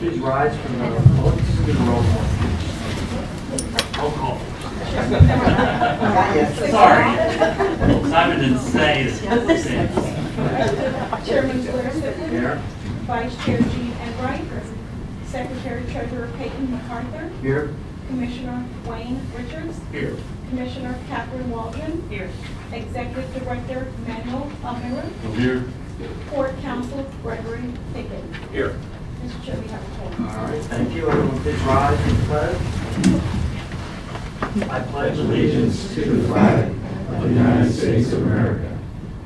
Please rise for the vote. This is going to roll call. Roll call. Sorry. Simon didn't say it. Chairman Blair J. Here. Vice Chair Jean Enright. Secretary Treasurer Payton McArthur. Here. Commissioner Wayne Richards. Here. Commissioner Kathrine Waldron. Here. Executive Director Manual Almira. Here. Port Counsel Gregory Pickens. Here. Mr. Chair, we have a quorum. All right. Thank you. Everyone, please rise and pledge. I pledge Allegiance to the flag of the United States of America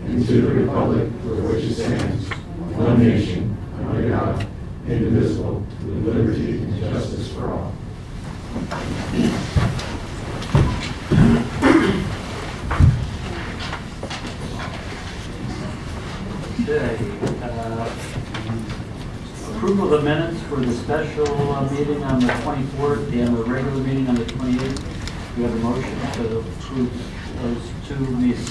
and to the republic for which it stands, one nation, under God, indivisible, with liberty and justice for all. Okay. Approval of the minutes for the special meeting on the 24th and the regular meeting on the 28th. We have a motion to approve those two meetings.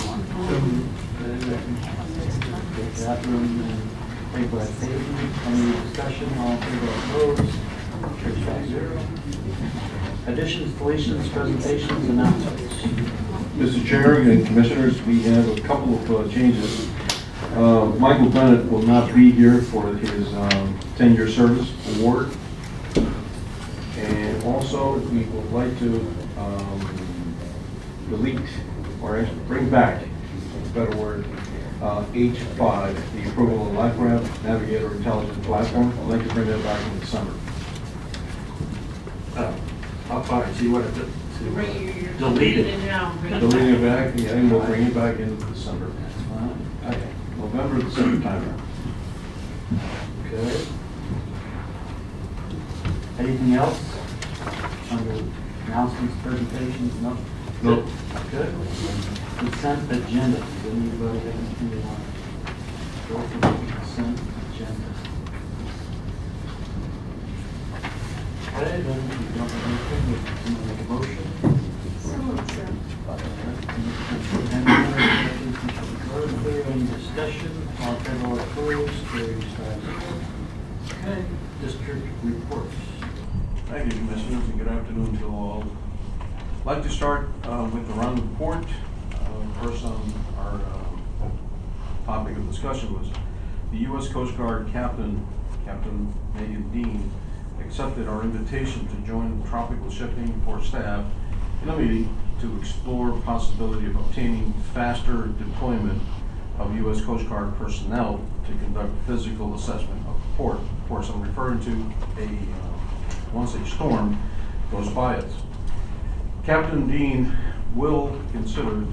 Kathrine and Craig by Payton. Any discussion? All in favor, opposed? Carries 5-0. Additions, deletions, presentations, announcements. Mr. Chair and Commissioners, we have a couple of changes. Michael Bennett will not be here for his 10-year service award. And also, we would like to delete, or actually bring back, a better word, H5, the approval of LifeRamp Navigator Intelligent Platform. I'd like to bring that back in December. I'll fine. See what it is. Delete it. Deleting it back, yeah, and we'll bring it back in December. That's fine. Okay. November, December time. Okay. Anything else? Under announcements, presentations? No? Nope. Good. Consent agenda. Does anybody have anything they want to go for the consent agenda? Okay, then we don't have anything. We can make a motion. So moved, sir. Any discussion? All in favor, all opposed? Carries 5-0. Okay, district reports. Thank you, Commissioners, and good afternoon to all. I'd like to start with the round report. First on our topic of discussion was the U.S. Coast Guard Captain Megan Dean, accepted our invitation to join Tropical Shipping for staff in a meeting to explore possibility of obtaining faster deployment of U.S. Coast Guard personnel to conduct physical assessment of the port. Of course, I'm referring to once a storm goes by us. Captain Dean will consider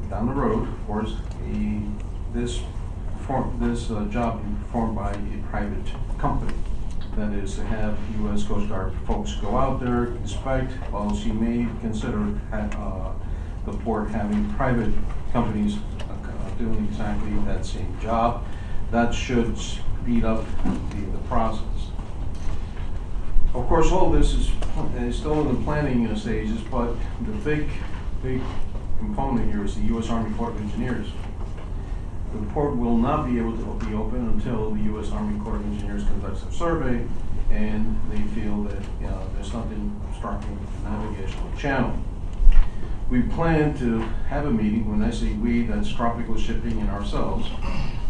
down the road, of course, this job being performed by a private company. That is to have U.S. Coast Guard folks go out there, inspect, while she may consider the port having private companies doing exactly that same job. That should speed up the process. Of course, all this is still in the planning stages, but the big component here is the U.S. Army Corps of Engineers. The port will not be able to be open until the U.S. Army Corps of Engineers conducts a survey and they feel that there's something obstructing the navigational channel. We plan to have a meeting, when I say we, that's Tropical Shipping and ourselves,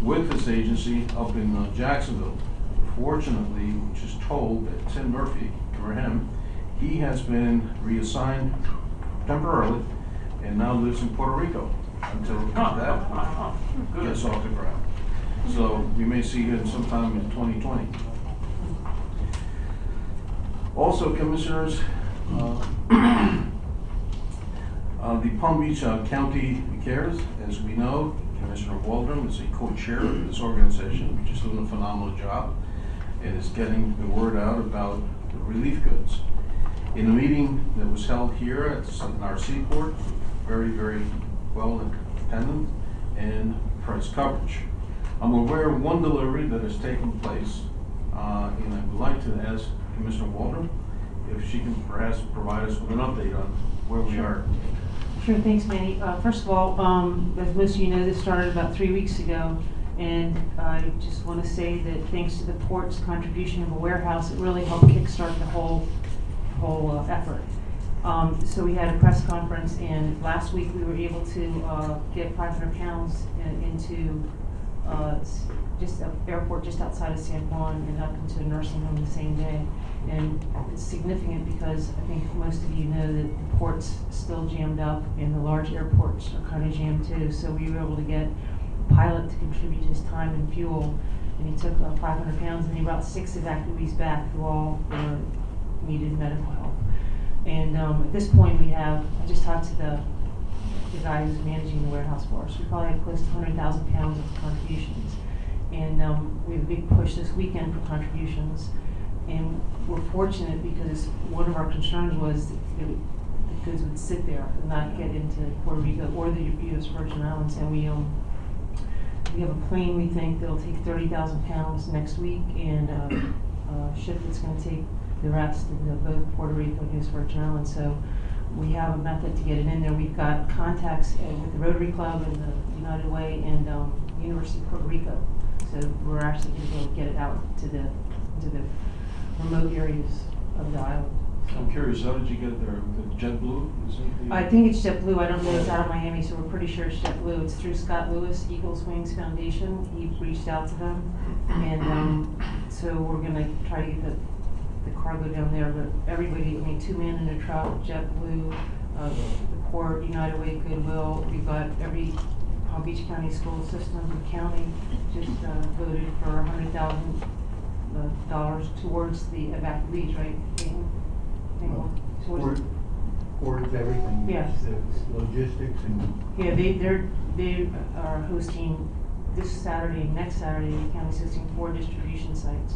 with this agency up in Jacksonville. Fortunately, which is told that Tim Murphy, for him, he has been reassigned temporarily and now lives in Puerto Rico until that gets off the ground. So we may see him sometime in 2020. Also, Commissioners, the Palm Beach County Cares, as we know, Commissioner Waldron is a co-chair of this organization, which is doing a phenomenal job and is getting the word out about the relief goods. In a meeting that was held here at our seaport, very, very well attended and press coverage. I'm aware of one delivery that has taken place, and I would like to ask Commissioner Waldron if she can perhaps provide us with an update on where we are. Sure, thanks, Manny. First of all, as most of you know, this started about 3 weeks ago, And I just want to say that thanks to the port's contribution of a warehouse, it really helped kickstart the whole effort. So we had a press conference, and last week we were able to get 500 pounds into just an airport just outside of San Juan and up into a nursing home the same day. And it's significant because I think most of you know that the port's still jammed up and the large airports are kind of jammed too. So we were able to get a pilot to contribute his time and fuel, and he took 500 pounds and he brought 6 evacuees back who all needed medical help. And at this point I just talked to the guy who's managing the warehouse for us. We probably have close to 100,000 pounds of contributions. And we have a big push this weekend for contributions. And we're fortunate because one of our concerns was that the goods would sit there and not get into Puerto Rico or the U.S. Virgin Islands. And we have a plane, we think, that'll take 30,000 pounds next week, and a ship that's going to take the rest in both Puerto Rico and U.S. Virgin Islands. So we have a method to get it in there. We've got contacts with the Rotary Club and the United Way and University of Puerto Rico. So we're actually going to be able to get it out to the remote areas of the island. I'm curious, how did you get there? The JetBlue? Is it the- I think it's JetBlue. I don't know. It's out of Miami, so we're pretty sure it's JetBlue. It's through Scott Lewis, Eagles Wings Foundation. He reached out to them, and so we're going to try to get the cargo down there. But everybody, 2 men in a truck, JetBlue, the Port, United Way, Goodwill. We've got every Palm Beach County school system. The county just voted for $100,000 towards the evacuees, right? Towards everything. Yes. It's logistics and. Yeah, they are hosting this Saturday and next Saturday. The county's hosting 4 distribution sites,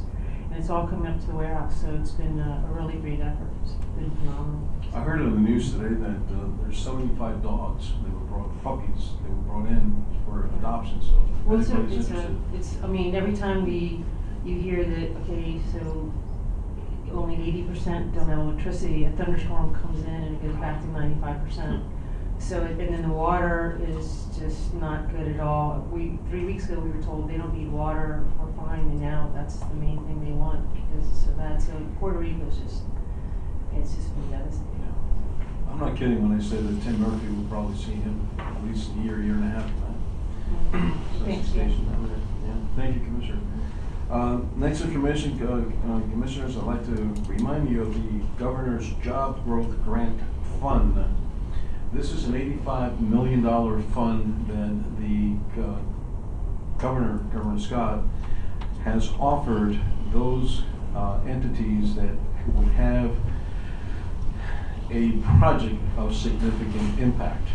and it's all coming up to the warehouse. So it's been a really great effort. It's been phenomenal. I heard on the news today that there's 75 dogs. They were brought, puppies. They were brought in for adoption. So Well, if anybody's interested. I mean, every time you hear that, okay, so only 80% don't have electricity, a thunderstorm comes in and it goes back to 95%. So, and then the water is just not good at all. 3 weeks ago we were told they don't need water, we're fine, and now that's the main thing they want because it's so bad. So Puerto Rico is it's just been devastating. I'm not kidding when I say that Tim Murphy will probably see him at least a year and a half from now. So Thanks, it's a yeah. station down there. Yeah. Thank you, Commissioner. Next information, Commissioners, I'd like to remind you of the Governor's Job Growth Grant Fund. This is an $85 million fund that the Governor Scott, has offered those entities that would have a project of significant impact.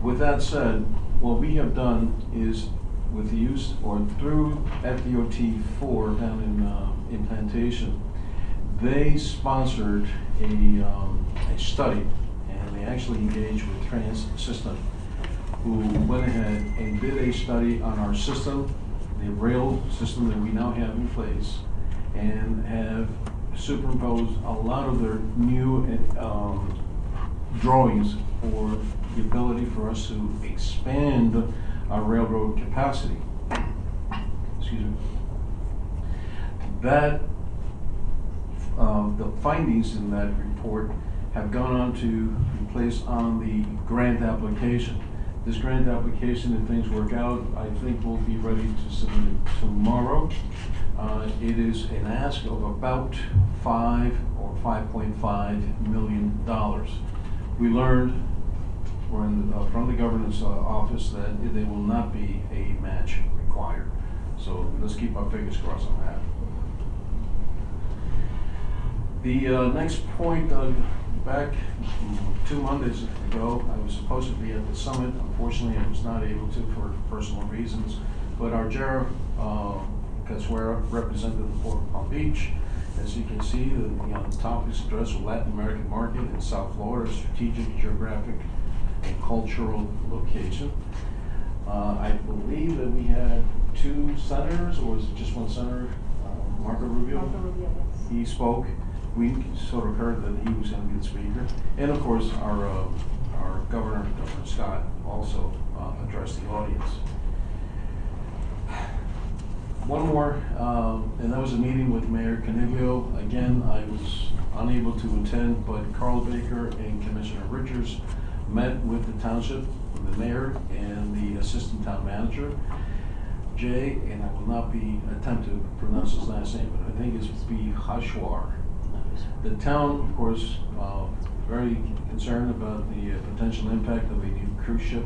With that said, what we have done is with the use or through FDOT 4 down in Plantation, they sponsored a study, and they actually engaged with Trans System, who went ahead and did a study on our system, the rail system that we now have in place, and have superimposed a lot of their new drawings for the ability for us to expand our railroad capacity. Excuse me. That the findings in that report have gone on to be placed on the grant application. This grant application, if things work out, I think we'll be ready to submit it tomorrow. It is an ask of about $5.5 million. We learned from the governor's office that there will not be a match required. So let's keep our fingers crossed on that. The next point, back 2 Mondays ago, I was supposed to be at the summit. Unfortunately, I was not able to for personal reasons. But our Jera Caswera represented the Port of Palm Beach. As you can see, the topics addressed were Latin American market in South Florida, strategic, geographic, and cultural location. I believe that we had 2 senators, or was it just 1 senator? Marco Rubio? Marco Rubio, yes. He spoke. We sort of heard that he was going to be the speaker. And of course, our Governor Scott, also addressed the audience. one more, and that was a meeting with Mayor Caniglio. Again, I was unable to attend, but Carl Baker and Commissioner Richards met with the township, the mayor, and the assistant town manager, Jay, and I will not attempt to pronounce his last name, but I think it's B. Hashwar. The town, of course, very concerned about the potential impact of a new cruise ship.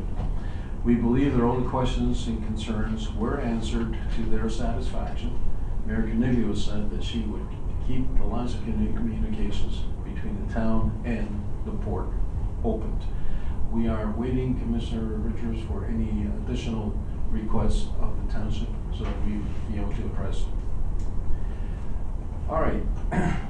We believe that all the questions and concerns were answered to their satisfaction. Mayor Caniglio said that she would keep the lines of communications between the town and the port opened. We are waiting, Commissioner Richards, for any additional requests of the township so that we be able to address them. All right,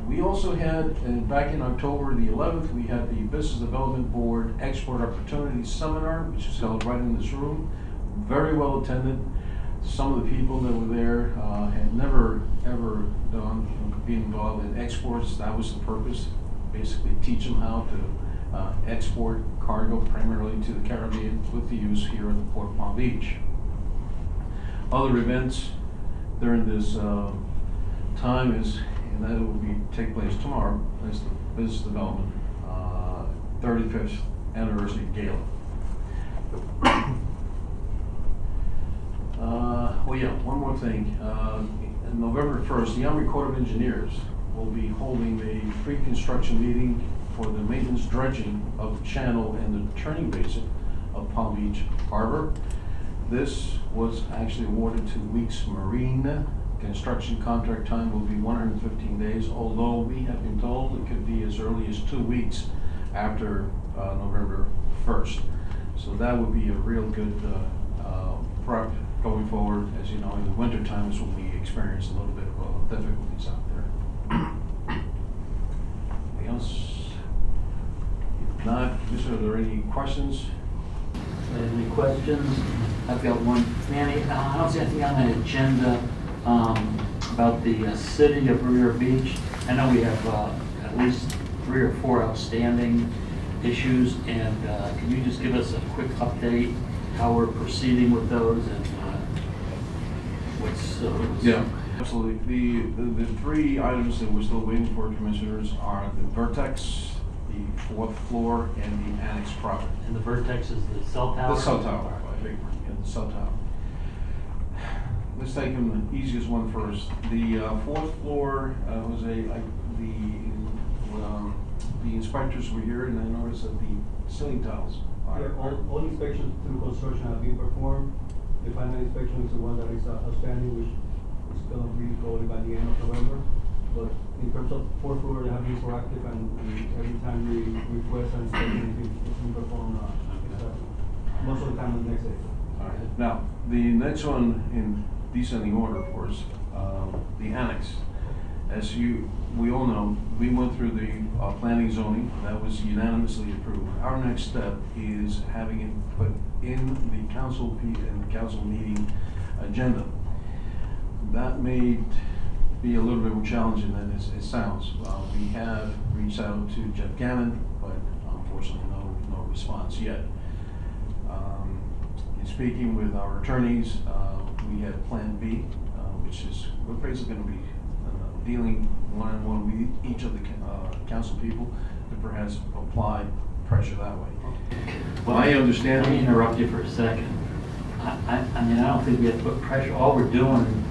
we also had, back in October the 11th, we had the Business Development Board Export Opportunities Seminar, which is held right in this room. Very well attended. Some of the people that were there had never ever been involved in exports. That was the purpose, basically teach them how to export cargo primarily to the Caribbean with the use here in Port Palm Beach. Other events during this time is, and that will take place tomorrow, is the Business Development 35th Anniversary Gala. Well, yeah, one more thing. On November 1st, the Army Corps of Engineers will be holding a pre-construction meeting for the maintenance dredging of the channel and the turning basin of Palm Beach Harbor. This was actually awarded to Weeks Marine. Construction contract time will be 115 days, although we have been told it could be as early as 2 weeks after November 1st. So that would be a real good prep going forward. As you know, in the winter time is when we experience a little bit of difficulties out there. Anything else? If not, are there any questions? Any questions? I've got one. Manny, I don't see anything on the agenda about the city of Revere Beach. I know we have at least 3 or 4 outstanding issues, and can you just give us a quick update how we're proceeding with those and what's Yeah, absolutely. The 3 items that we're still waiting for, Commissioners, are the Vertex, the 4th floor, and the annex property. And the Vertex is the cell tower? The cell tower, I beg your pardon, yeah, the cell tower. Let's take them the easiest one first. The 4th floor was the inspectors were here, and I noticed that the ceiling tiles are. Yeah, all inspections through construction have been performed. The final inspection is the one that is outstanding, which is going to be going by the end of November. But in terms of 4th floor, they have been proactive, and every time we request an inspection, it's been performed most of the time the next day. All right. Now, the next one in descending order, of course, the annex. As we all know, we went through the planning zoning, that was unanimously approved. Our next step is having it put in the council meeting agenda. That may be a little bit more challenging than it sounds. We have reached out to Jeff Gannon, but unfortunately no response yet. In speaking with our attorneys, we have Plan B, which is, we're basically going to be dealing one-on-one with each of the council people to perhaps apply pressure that way. Well, I understand. Let me interrupt you for a second. I mean, I don't think we have to put pressure. All we're doing,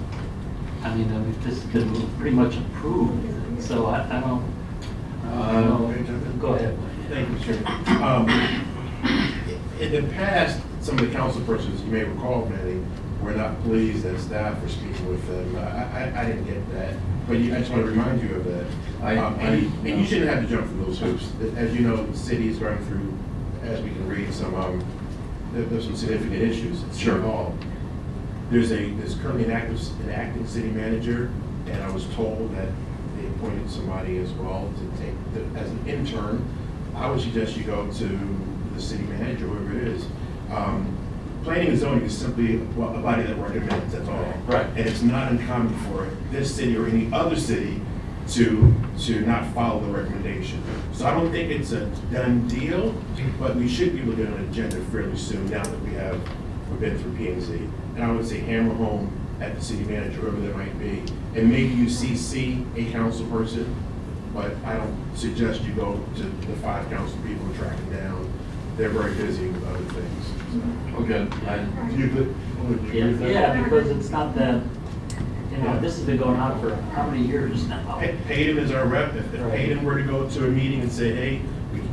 this has been pretty much approved. So I don't know. Go ahead. Thank you, Chair. In the past, some of the council persons, you may recall, Manny, were not pleased that staff were speaking with them. I didn't get that, but I just want to remind you of that. And you shouldn't have to jump through those hoops. As you know, the city is going through, as we can read, there's some significant issues. Sure. Involved. There's currently an acting city manager, and I was told that they appointed somebody as well to take as an intern. I would suggest you go to the city manager, whoever it is. Planning and zoning is simply a body that recommends, that's all. Right. And it's not uncommon for this city or any other city to not follow the recommendation. So I don't think it's a done deal, but we should be able to get an agenda fairly soon now that we've been through P&Z. And I would say hammer home at the city manager, whoever they might be. And maybe you CC a council person, but I don't suggest you go to the 5 council people and track them down. They're very busy with other things. Okay, You good? Would you agree with that? Yeah, because it's not that, you know, this has been going on for how many years now? Payton is our rep. If Right. Payton were to go to a meeting and say, hey,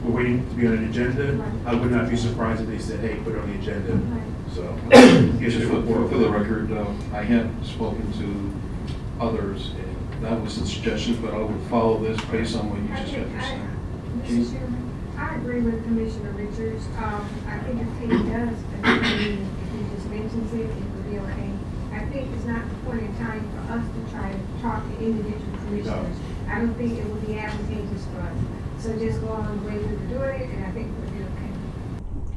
we're waiting to be on an agenda, I would not be surprised if they said, hey, put it on the agenda. So. just for the record, I have spoken to others, and that was a suggestion, but I would follow this based on what you just had to say. Mr. Chairman, I agree with Commissioner Richards. I think if he does, if he just mentions it, it would be okay. I think it's not the point in time for us to try to talk to individual commissioners. I don't think it would be advantageous for us. So just go on the way we were doing it, and I think we'll be okay.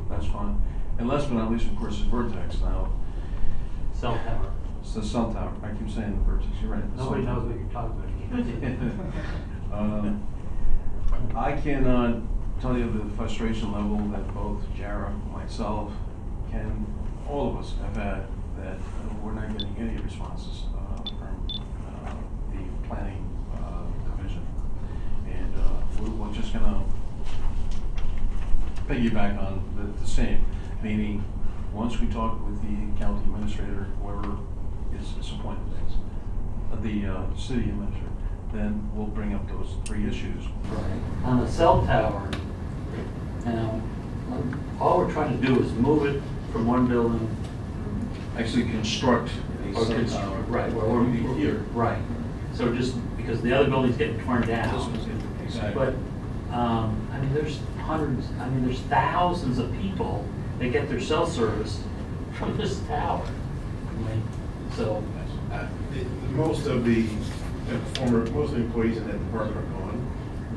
That's fine. And last but not least, of course, is Vertex now. Cell tower. It's the cell tower. I keep saying the Vertex, you're right. the Nobody cell knows tower. what you're talking about. I cannot tell you the frustration level that both Jara, myself, Ken, all of us have had that we're not getting any responses from the planning division. And we're just gonna piggyback on the same, meaning once we talk with the county administrator, whoever is appointed as the city administrator, then we'll bring up those 3 issues. Right. On the cell tower, now, all we're trying to do is move it from one building. Actually construct a or cell cons- tower. Right, well, Or be here. Right. So just because the other building's getting torn down. Exactly. But, I mean, there's there's thousands of people that get their cell service from this tower. I mean, so, Most of the most of the employees in that department are gone,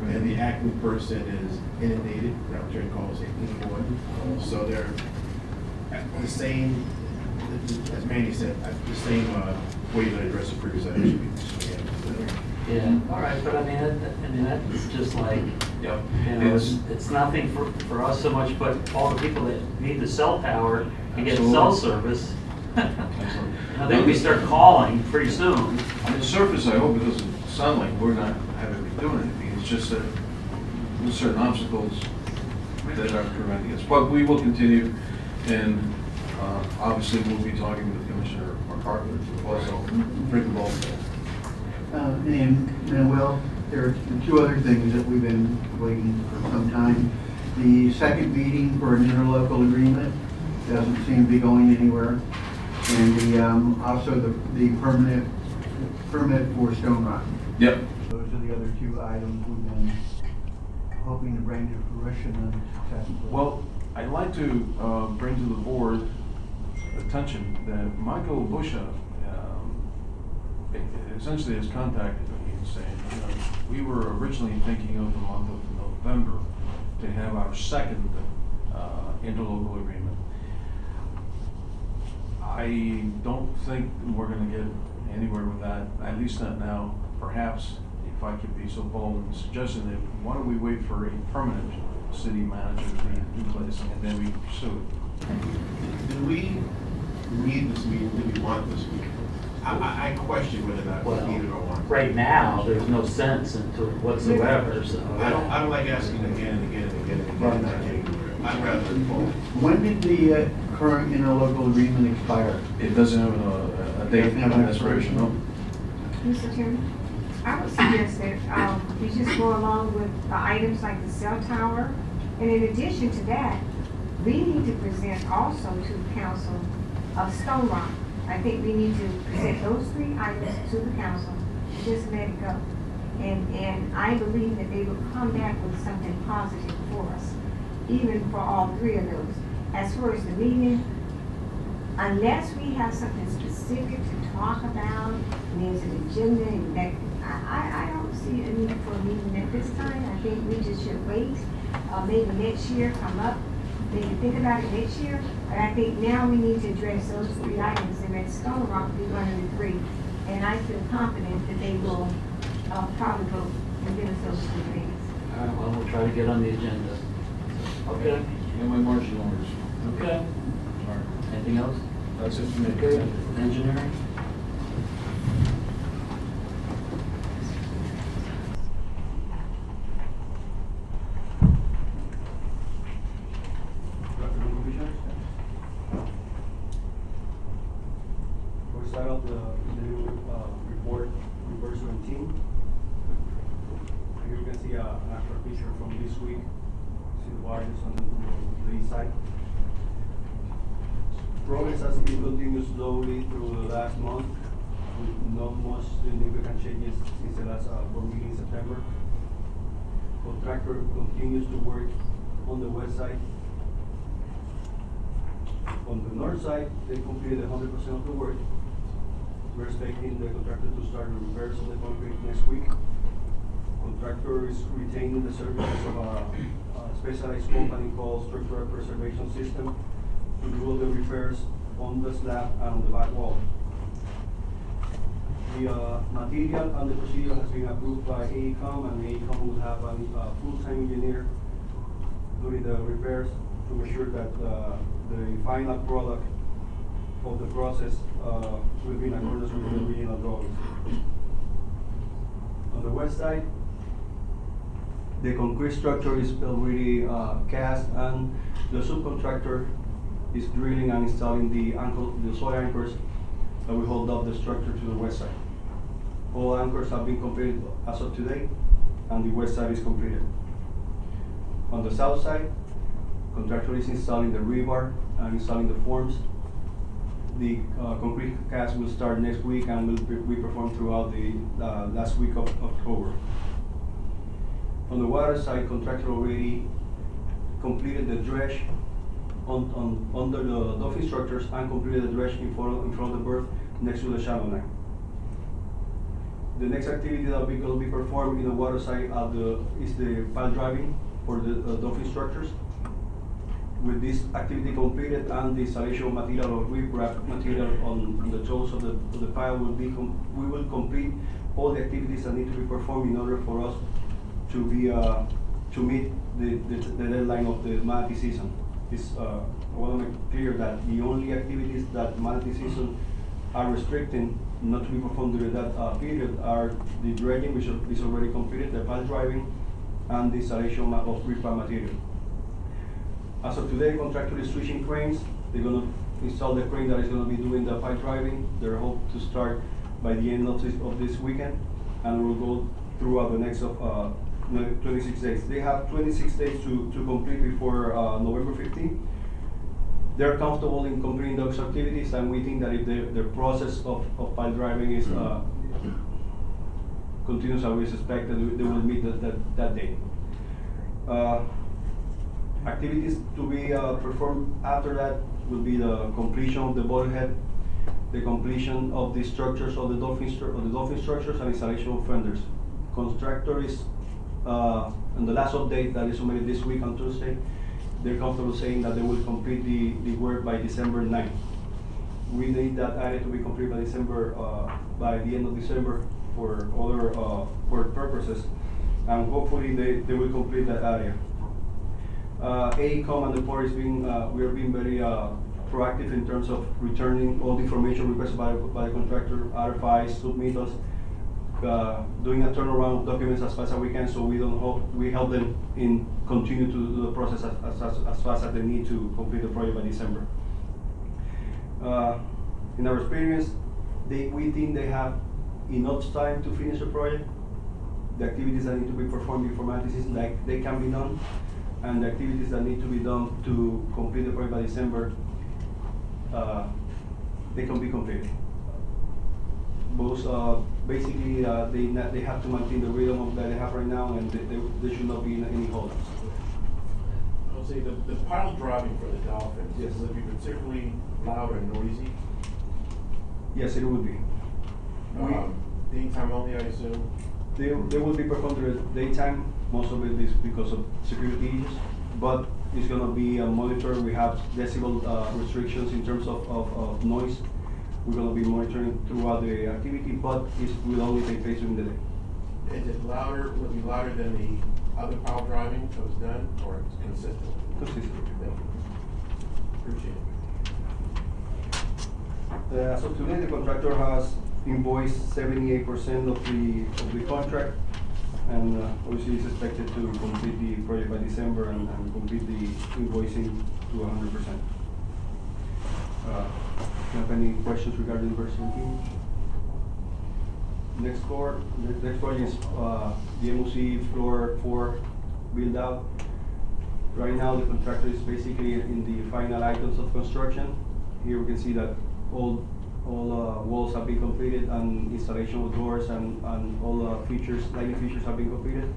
and the acting person is inundated, that what Jerry calls it, anyone. So they're at the same, as Mandy said, at the same way that I addressed the previous item. yeah, all right, but I mean, that's just like, Yep. you know, it's nothing for us so much, but all the people that need the cell tower to get cell Absolutely. service. I think we start calling pretty soon. On the surface, I hope it doesn't sound like we're not having to be doing anything. It's just that there's certain obstacles that are preventing us. But we will continue, and obviously we'll be talking with Commissioner McArthur to also bring the ball. Well, there are 2 other things that we've been waiting for some time. The second meeting for an interlocal agreement doesn't seem to be going anywhere. And the, also the permit for Stone Rock. Yep. Those are the other 2 items we've been hoping to bring to fruition and successfully. Well, I'd like to bring to the board attention that Michael Busha essentially has contacted me and saying, you know, we were originally thinking of the month of November to have our second interlocal agreement. I don't think we're gonna get anywhere with that, at least not now. Perhaps, if I could be so bold in suggesting that, why don't we wait for a permanent city manager to be in place, and then we pursue it. Do we need this meeting? Do we want this meeting? I question whether or not Well, we need it or want. right now, there's no sense into it whatsoever, so. I don't like asking again and again and again and again and not getting anywhere. I'd rather. When did the current interlocal agreement expire? It doesn't have a date Doesn't have of an expiration, no? Mr. Chairman, I would suggest that we just go along with the items like the cell tower. And in addition to that, we need to present also to the council of Stone Rock. I think we need to present those 3 items to the council, just let it go. And I believe that they will come back with something positive for us, even for all 3 of those. As far as the meeting, unless we have something specific to talk about, and there's an agenda, and that, I don't see a need for a meeting at this time. I think we just should wait, maybe next year come up, maybe think about it next year. But I think now we need to address those 3 items, and at Stone Rock will be one of the 3. And I feel confident that they will probably vote and give us those 3 things. All right, well, we'll try to get on the agenda. Okay, And my marching orders. okay. Anything else? That's it for me. Okay, engineering? short picture from this week. See the wires on the east side. Progress has been continued slowly through the last month, with not much significant changes since the last board meeting in September. Contractor continues to work on the west side. On the north side, they completed 100% of the work. We're expecting the contractor to start the repairs of the concrete next week. Contractor is retaining the services of a specialized company called Structural Preservation System to do all the repairs on the slab and on the back wall. The material and the procedure has been approved by AECOM, and AECOM will have a full-time engineer doing the repairs to make sure that the final product of the process will be in accordance with the original drawings. On the west side, the concrete structure is already cast, and the subcontractor is drilling and installing the soil anchors that will hold up the structure to the west side. All anchors have been completed as of today, and the west side is completed. On the south side, contractor is installing the rebar and installing the forms. The concrete cast will start next week and will be performed throughout the last week of October. On the water side, contractor already completed the dredge under the dolphin structures and completed the dredge in front of the berth next to the shallow line. The next activity that we will be performed in the water side is the pile driving for the dolphin structures. With this activity completed and the installation of material or riprap material on the toes of the pile we will complete all the activities that need to be performed in order for us to meet the deadline of the manatee season. I want to make clear that the only activities that manatee season are restricting not to be performed during that period are the dredging, which is already completed, the pile driving, and the installation of riprap material. As of today, contractor is switching cranes. They're going to install the crane that is going to be doing the pile driving. They're hoped to start by the end of this weekend, and will go throughout the next 26 days. They have 26 days to complete before November 15. They're comfortable in completing those activities, and we think that if the process of pile driving is continues as we expected, they will meet that date. Activities to be performed after that will be the completion of the boilhead, the completion of the structures of the dolphin structures, and installation of fenders. Contractor is on the last update that is submitted this week on Tuesday. They're comfortable saying that they will complete the work by December 9th. We need that area to be complete by the end of December for other purposes, and hopefully they will complete that area. AECOM and the port we are being very proactive in terms of returning all the information requested by the contractor, RFIs, submittals, doing a turnaround of documents as fast as we can, so we help them in continue to do the process as fast as they need to complete the project by December. In our experience, we think they have enough time to finish the project. The activities that need to be performed before manatee season, they can be done, and the activities that need to be done to complete the project by December, they can be completed. Both basically they have to maintain the rhythm that they have right now, and there should not be any holdups. I'll say the pile driving for the dolphins, yes, will it be particularly loud and noisy? Yes, it would be. Daytime only, I assume? They will be performed during daytime. Most of it is because of security issues, but it's going to be monitored. We have decibel restrictions in terms of noise. We're going to be monitoring throughout the activity, but it will only take place during the day. Is it louder, will it be louder than the other pile driving that was done, or it's consistent? Consistent. Thank you. Appreciate it. So today the contractor has invoiced 78% of the contract, and obviously is expected to complete the project by December and complete the invoicing to 100%. Do you have any questions regarding verse 17? Next project is the MOC floor 4 build out. Right now, the contractor is basically in the final items of construction. Here we can see that all walls have been completed and installation of doors and all features, lighting features have been completed.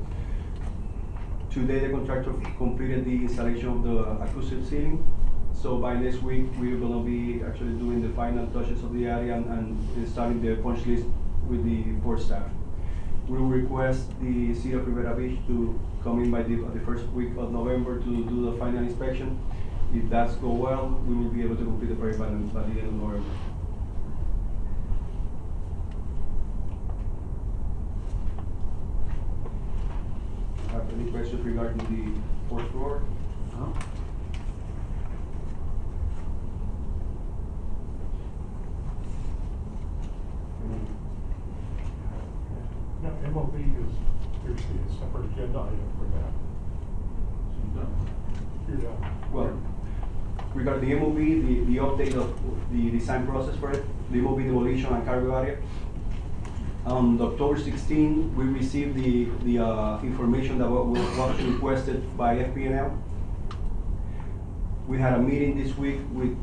Today, the contractor completed the installation of the acoustic ceiling. So by next week, we're gonna be actually doing the final touches of the area and starting the punch list with the port staff. We will request the City of Rivera Beach to come in by the first week of November to do the final inspection. If that's go well, we will be able to complete the project by the end of November. Have any questions regarding the fourth floor? No? Now, MOB is, there's a separate agenda item for that. You're done. Well, regarding the MOB, the update of the design process for it, the MOB demolition and cargo area. On October 16, we received the information that was requested by FPNL. We had a meeting this week with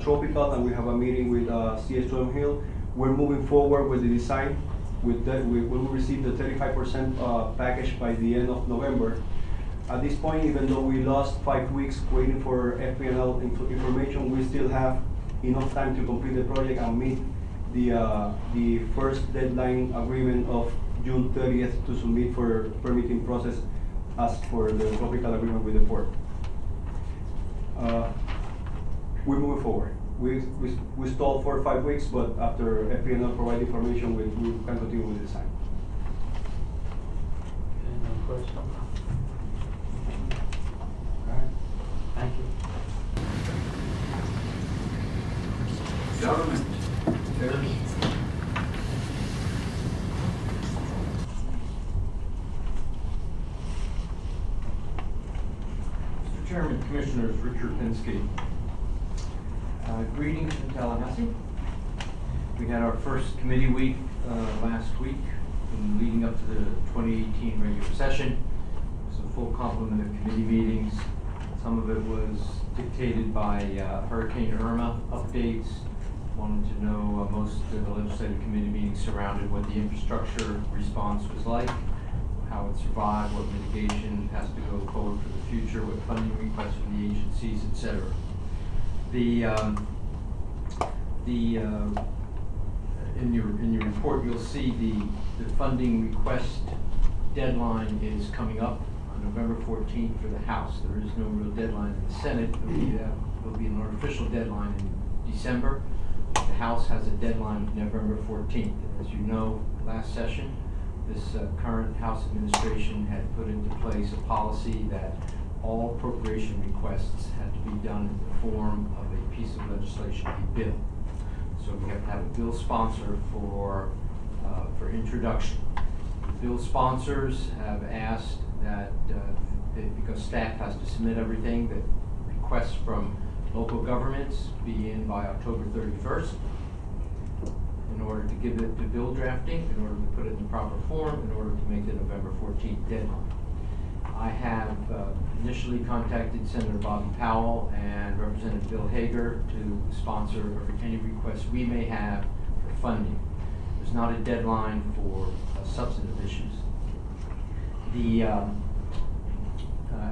Tropical, and we have a meeting with CS2M Hill. We're moving forward with the design. We will receive the 35% package by the end of November. At this point, even though we lost 5 weeks waiting for FPNL information, we still have enough time to complete the project and meet the first deadline agreement of June 30th to submit for permitting process as for the tropical agreement with the port. We're moving forward. We stalled for 5 weeks, but after FPNL provide information, we can continue with the design. Any other questions? All right. Thank you. Government affairs. Mr. Chairman, Commissioners, Richard Pinsky. Greetings from Tallahassee. We had our first committee week last week, leading up to the 2018 regular session. It was a full complement of committee meetings. Some of it was dictated by Hurricane Irma updates. Wanted to know, most of the legislative committee meetings surrounded what the infrastructure response was like, how it survived, what mitigation has to go forward for the future, what funding requests from the agencies, etc. In your report, you'll see the funding request deadline is coming up on November 14th for the House. There is no real deadline in the Senate. There'll be an artificial deadline in December. The House has a deadline of November 14th. As you know, last session, this current House administration had put into place a policy that all appropriation requests had to be done in the form of a piece of legislation, a bill. So we have to have a bill sponsor for introduction. The bill sponsors have asked that, because staff has to submit everything, that requests from local governments be in by October 31st in order to give it to bill drafting, in order to put it in the proper form, in order to make the November 14th deadline. I have initially contacted Senator Bobby Powell and Representative Bill Hager to sponsor any requests we may have for funding. There's not a deadline for substantive issues.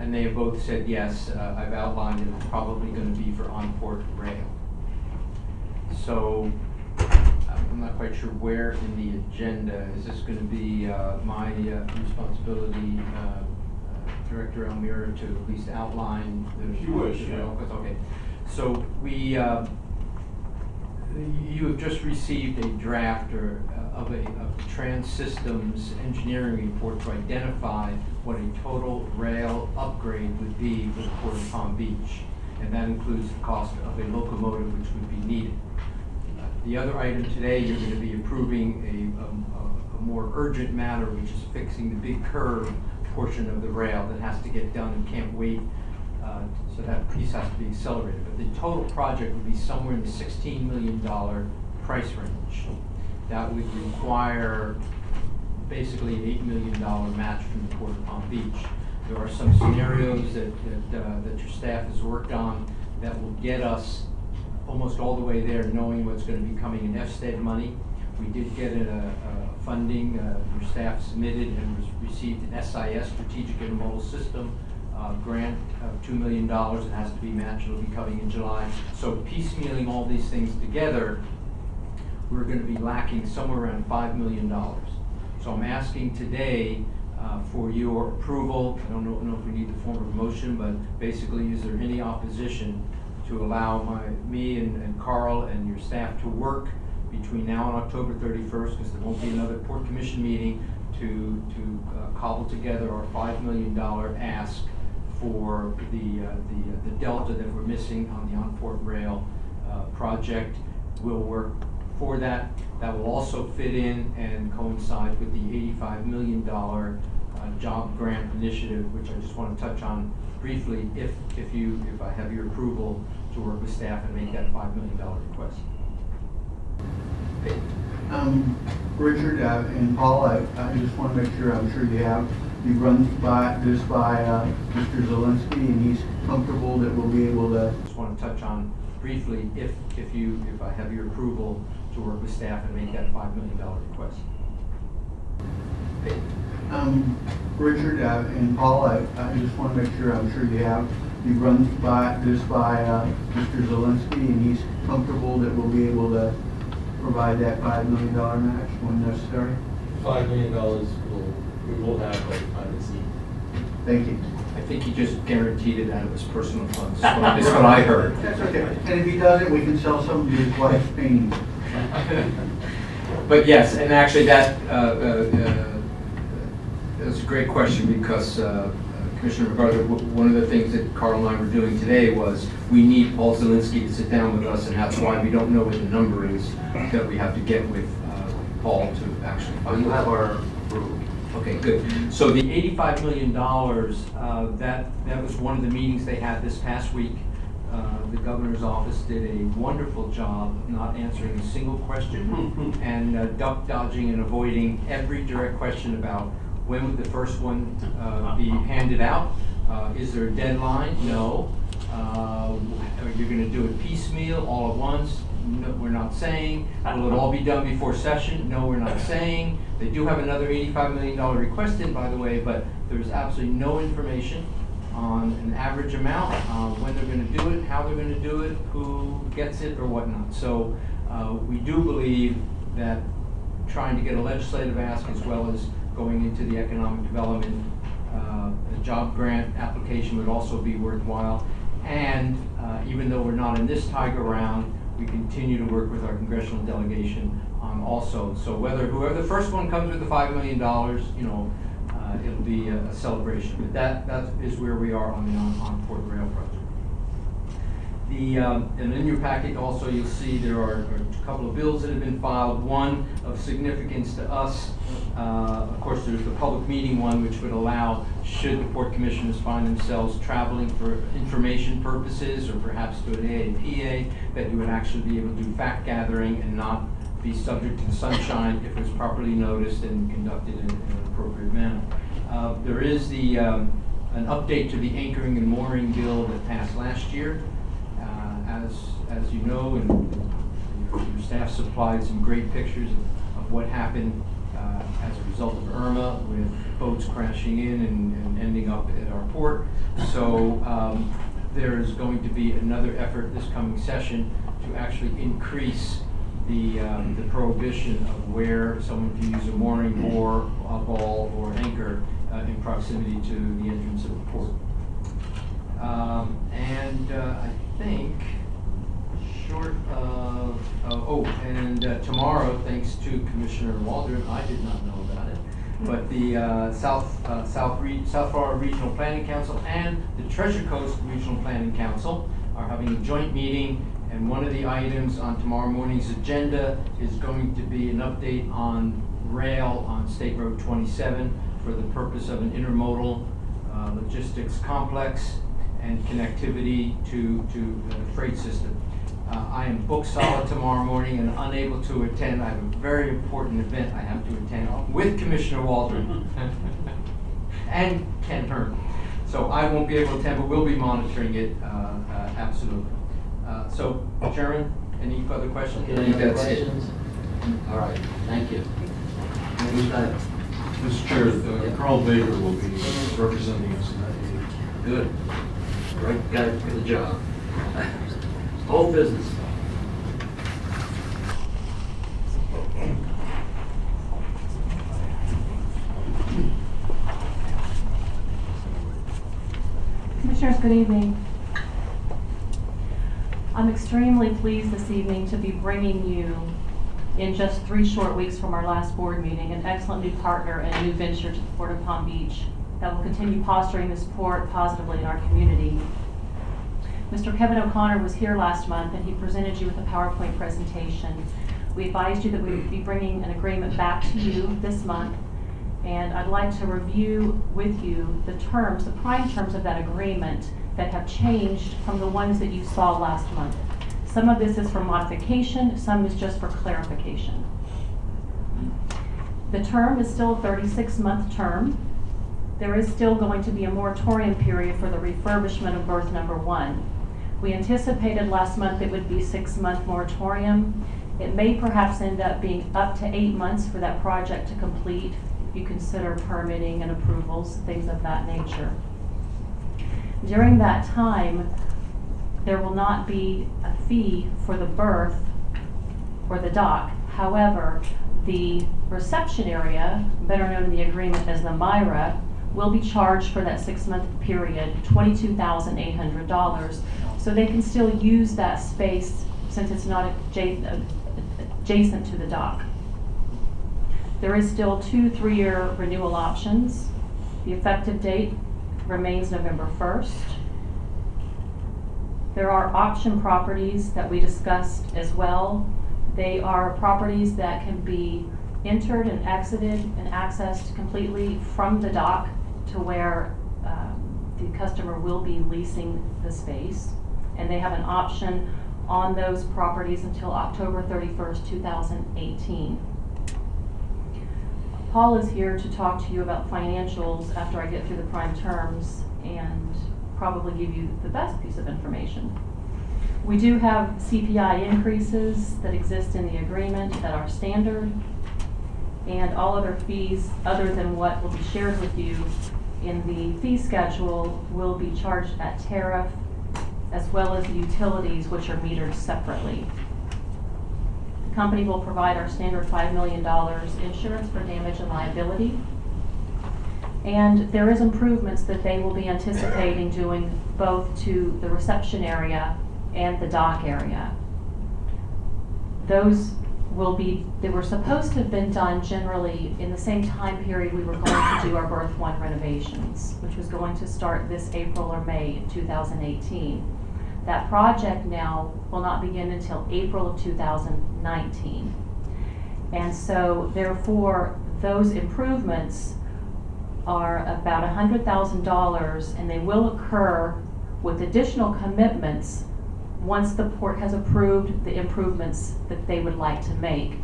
And they have both said yes. I've outlined that it's probably going to be for on-port rail. So I'm not quite sure where in the agenda. Is this going to be my responsibility, Director Almira, to at least outline the... She would, yeah. Okay. So you have just received a draft of the Trans Systems engineering report to identify what a total rail upgrade would be for the Port of Palm Beach. And that includes the cost of a locomotive which would be needed. The other item today, you're going to be approving a more urgent matter, which is fixing the big curve portion of the rail that has to get done and can't wait. So that piece has to be accelerated. But the total project would be somewhere in the $16 million price range. That would require basically an $8 million match from the Port of Palm Beach. There are some scenarios that your staff has worked on that will get us almost all the way there, knowing what's going to be coming in FSTED money. We did get a funding, your staff submitted and received an SIS, Strategic Intermodal System, grant of $2 million. It has to be matched, it'll be coming in July. So piecemealing all these things together, we're going to be lacking somewhere around $5 million. So I'm asking today for your approval. I don't know if we need the form of motion, but basically, is there any opposition to allow me and Carl and your staff to work between now and October 31st, because there won't be another Port Commission meeting, to cobble together our $5 million ask for the delta that we're missing on the on-port rail project. We'll work for that. That will also fit in and coincide with the $85 million job grant initiative, which I just want to touch on briefly, if I have your approval to work with staff and make that $5 million request. Richard and Paul, I just want to make sure, I'm sure you run this by Mr. Zielinski, and he's comfortable that we'll be able to. Just want to touch on briefly, if I have your approval to work with staff and make that $5 million request. Richard and Paul, I just want to make sure, I'm sure you run this by Mr. Zielinski, and he's comfortable that we'll be able to provide that $5 million match when necessary. $5 million we will have by the time it's needed. Thank you. I think he just guaranteed it out of his personal funds. That's what I heard. That's okay. And if he doesn't, we can sell some of his wife's paintings. But yes, and actually that's a great question, because Commissioner McArthur, one of the things that Carl and I were doing today was we need Paul Zielinski to sit down with us, and that's why we don't know what the number is that we have to get with Paul to actually find. You have our approval. Okay, good. So the $85 million, that was one of the meetings they had this past week. The governor's office did a wonderful job of not answering a single question and duck dodging and avoiding every direct question about when would the first one be handed out. Is there a deadline? No. Are you going to do it piecemeal all at once? No, we're not saying. Will it all be done before session? No, we're not saying. They do have another $85 million request in, by the way, but there's absolutely no information on an average amount, when they're going to do it, how they're going to do it, who gets it, or whatnot. So we do believe that trying to get a legislative ask, as well as going into the economic development, a job grant application would also be worthwhile. And even though we're not in this Tiger round, we continue to work with our congressional delegation on also. So whoever the first one comes with the $5 million, it'll be a celebration. But that is where we are on the on-port rail project. And in your packet also, you'll see there are a couple of bills that have been filed. One of significance to us, of course, there's the public meeting one, which would allow, should the Port Commissioners find themselves traveling for information purposes, or perhaps to an AAPA, that you would actually be able to do fact gathering and not be subject to the sunshine if it was properly noticed and conducted in an appropriate manner. There is an update to the anchoring and mooring bill that passed last year. As you know, and your staff supplied some great pictures of what happened as a result of Irma, with boats crashing in and ending up at our port. So there is going to be another effort this coming session to actually increase the prohibition of where someone can use a mooring or a ball or anchor in proximity to the entrance of the port. I think, short of, tomorrow, thanks to Commissioner Waldron, I did not know about it, but the South Florida Regional Planning Council and the Treasure Coast Regional Planning Council are having a joint meeting, and one of the items on tomorrow morning's agenda is going to be an update on rail on State Road 27 for the purpose of an intermodal logistics complex and connectivity to the freight system. I am booked solid tomorrow morning and unable to attend. I have a very important event I have to attend with Commissioner Waldron and Ken Hearn. So I won't be able to attend, but we'll be monitoring it, absolutely. So, Chairman, any further questions? I Any think other that's it. questions? All right, thank you. Next item. Mr. Chair, Carl Baker will be representing us in that meeting. Good. Right guy for the job. Whole business. Commissioners, good evening. I'm extremely pleased this evening to be bringing you, in just 3 short weeks from our last board meeting, an excellent new partner and new venture to the Port of Palm Beach that will continue posturing this port positively in our community. Mr. Kevin O'Connor was here last month and he presented you with a PowerPoint presentation. We advised you that we would be bringing an agreement back to you this month, and I'd like to review with you the terms, the prime terms of that agreement that have changed from the ones that you saw last month. Some of this is for modification, some is just for clarification. The term is still a 36-month term. There is still going to be a moratorium period for the refurbishment of berth number 1. We anticipated last month it would be 6-month moratorium. It may perhaps end up being up to 8 months for that project to complete, if you consider permitting and approvals, things of that nature. During that time, there will not be a fee for the berth or the dock. However, the reception area, better known in the agreement as the Almira, will be charged for that 6-month period, $22,800. So they can still use that space since it's not adjacent to the dock. There is still 2 3-year renewal options. The effective date remains November 1st. There are option properties that we discussed as well. They are properties that can be entered and exited and accessed completely from the dock to where the customer will be leasing the space. And they have an option on those properties until October 31st, 2018. Paul is here to talk to you about financials after I get through the prime terms and probably give you the best piece of information. We do have CPI increases that exist in the agreement that are standard, and all other fees other than what will be shared with you in the fee schedule will be charged at tariff, as well as the utilities, which are metered separately. The company will provide our standard $5 million insurance for damage and liability. And there is improvements that they will be anticipating doing both to the reception area and the dock area. Those they were supposed to have been done generally in the same time period we were going to do our berth 1 renovations, which was going to start this April or May of 2018. That project now will not begin until April of 2019. And so therefore those improvements are about $100,000, and they will occur with additional commitments once the port has approved the improvements that they would like to make.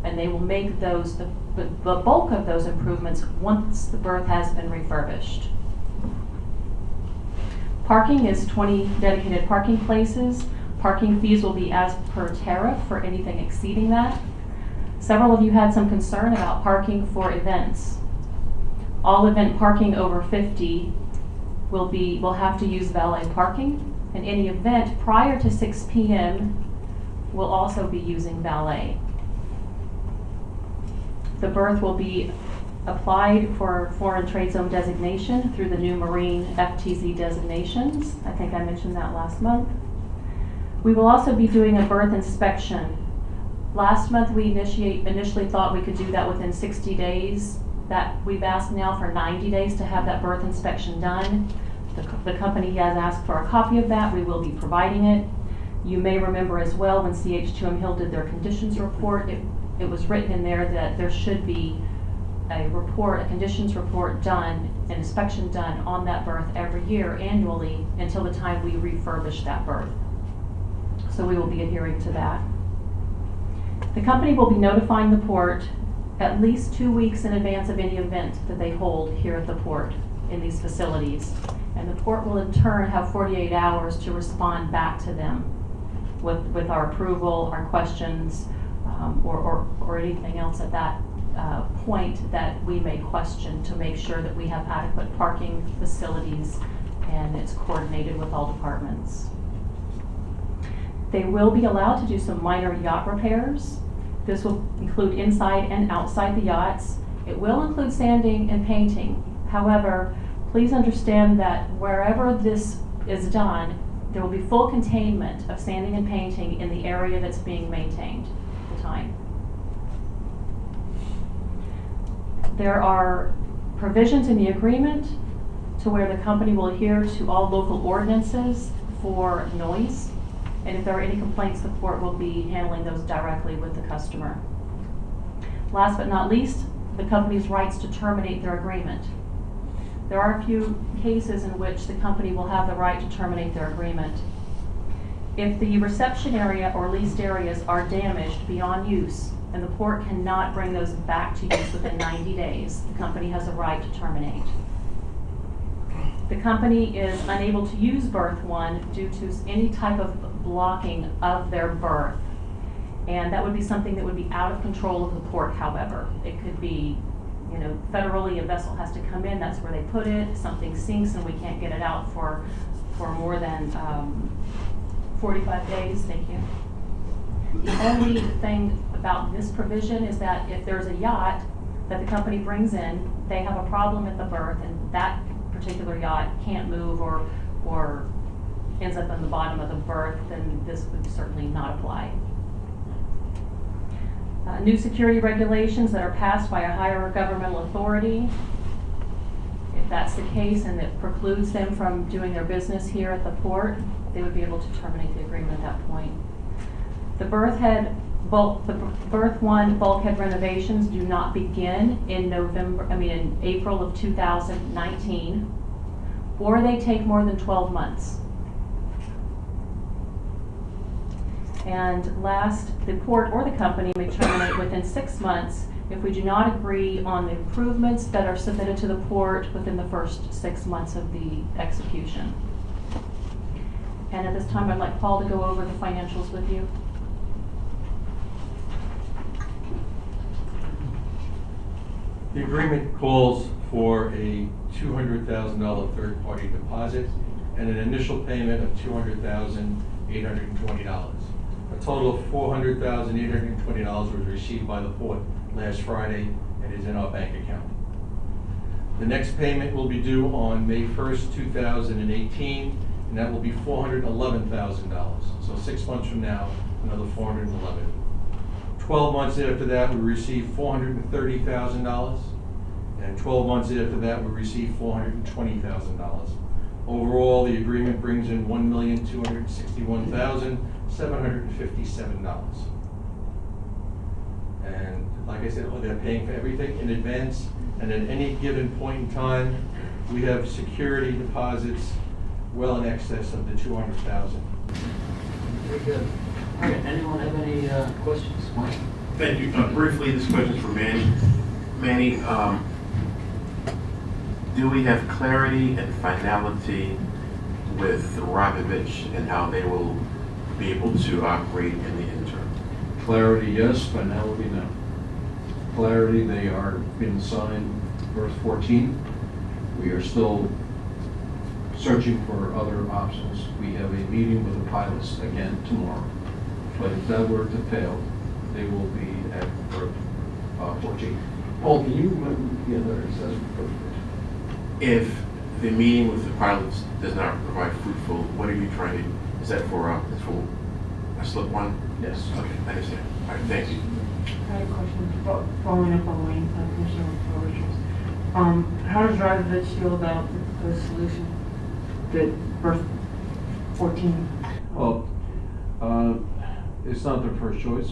And they will make those, the bulk of those improvements once the berth has been refurbished. Parking is 20 dedicated parking places. Parking fees will be as per tariff for anything exceeding that. Several of you had some concern about parking for events. All event parking over 50 will have to use valet parking, and any event prior to 6 p.m. will also be using valet. The berth will be applied for foreign trade zone designation through the new marine FTZ designations. I think I mentioned that last month. We will also be doing a berth inspection. Last month we initially thought we could do that within 60 days. That we've asked now for 90 days to have that berth inspection done. The company has asked for a copy of that. We will be providing it. You may remember as well when CH2M Hill did their conditions report, it was written in there that there should be a conditions report done, an inspection done on that berth every year annually until the time we refurbish that berth. So we will be adhering to that. The company will be notifying the port at least 2 weeks in advance of any event that they hold here at the port in these facilities. And the port will in turn have 48 hours to respond back to them with our approval, our questions, or anything else at that point that we may question, to make sure that we have adequate parking facilities and it's coordinated with all departments. They will be allowed to do some minor yacht repairs. This will include inside and outside the yachts. It will include sanding and painting. However, please understand that wherever this is done, there will be full containment of sanding and painting in the area that's being maintained at the time. There are provisions in the agreement to where the company will adhere to all local ordinances for noise. And if there are any complaints, the port will be handling those directly with the customer. Last but not least, the company's rights to terminate their agreement. There are a few cases in which the company will have the right to terminate their agreement. If the reception area or leased areas are damaged beyond use and the port cannot bring those back to use within 90 days, the company has a right to terminate. The company is unable to use berth 1 due to any type of blocking of their berth. And that would be something that would be out of control of the port, however. It could be, federally, a vessel has to come in, that's where they put it, something sinks and we can't get it out for more than 45 days, thank you. The only thing about this provision is that if there's a yacht that the company brings in, they have a problem at the berth and that particular yacht can't move or ends up on the bottom of the berth, then this would certainly not apply. New security regulations that are passed by a higher governmental authority, if that's the case and it precludes them from doing their business here at the port, they would be able to terminate the agreement at that point. The berth 1 bulkhead renovations do not begin in April of 2019, or they take more than 12 months. And last, the port or the company may terminate within 6 months if we do not agree on the improvements that are submitted to the port within the first 6 months of the execution. And at this time, I'd like Paul to go over the financials with you. The agreement calls for a $200,000 third-party deposit and an initial payment of $200,820. A total of $400,820 was received by the port last Friday and is in our bank account. The next payment will be due on May 1st, 2018, and that will be $411,000. So 6 months from now, another $411,000. 12 months after that, we receive $430,000, and 12 months after that, we receive $420,000. Overall, the agreement brings in $1,261,757. And like I said, they're paying for everything in advance, and at any given point in time, we have security deposits well in excess of the $200,000. Very good. All right, anyone have any questions? Mike? Thank you. Briefly, this question is for Manny. Manny, do we have clarity and finality with Robovich and how they will be able to operate in the interim? Clarity, yes. Finality, no. Clarity, they are being signed Earth 14. We are still searching for other options. We have a meeting with the pilots again tomorrow. But if that were to fail, they will be at Earth 14. Paul, can you remember? Yeah, there it says. If the meeting with the pilots does not provide fruitful, what are you trying to, is that for a slip one? Yes. Okay, I understand. All right, thank you. I had a question following up on Wayne, Commissioner Richards. How does Robovich feel about the solution that Berth 14? Well, it's not their first choice,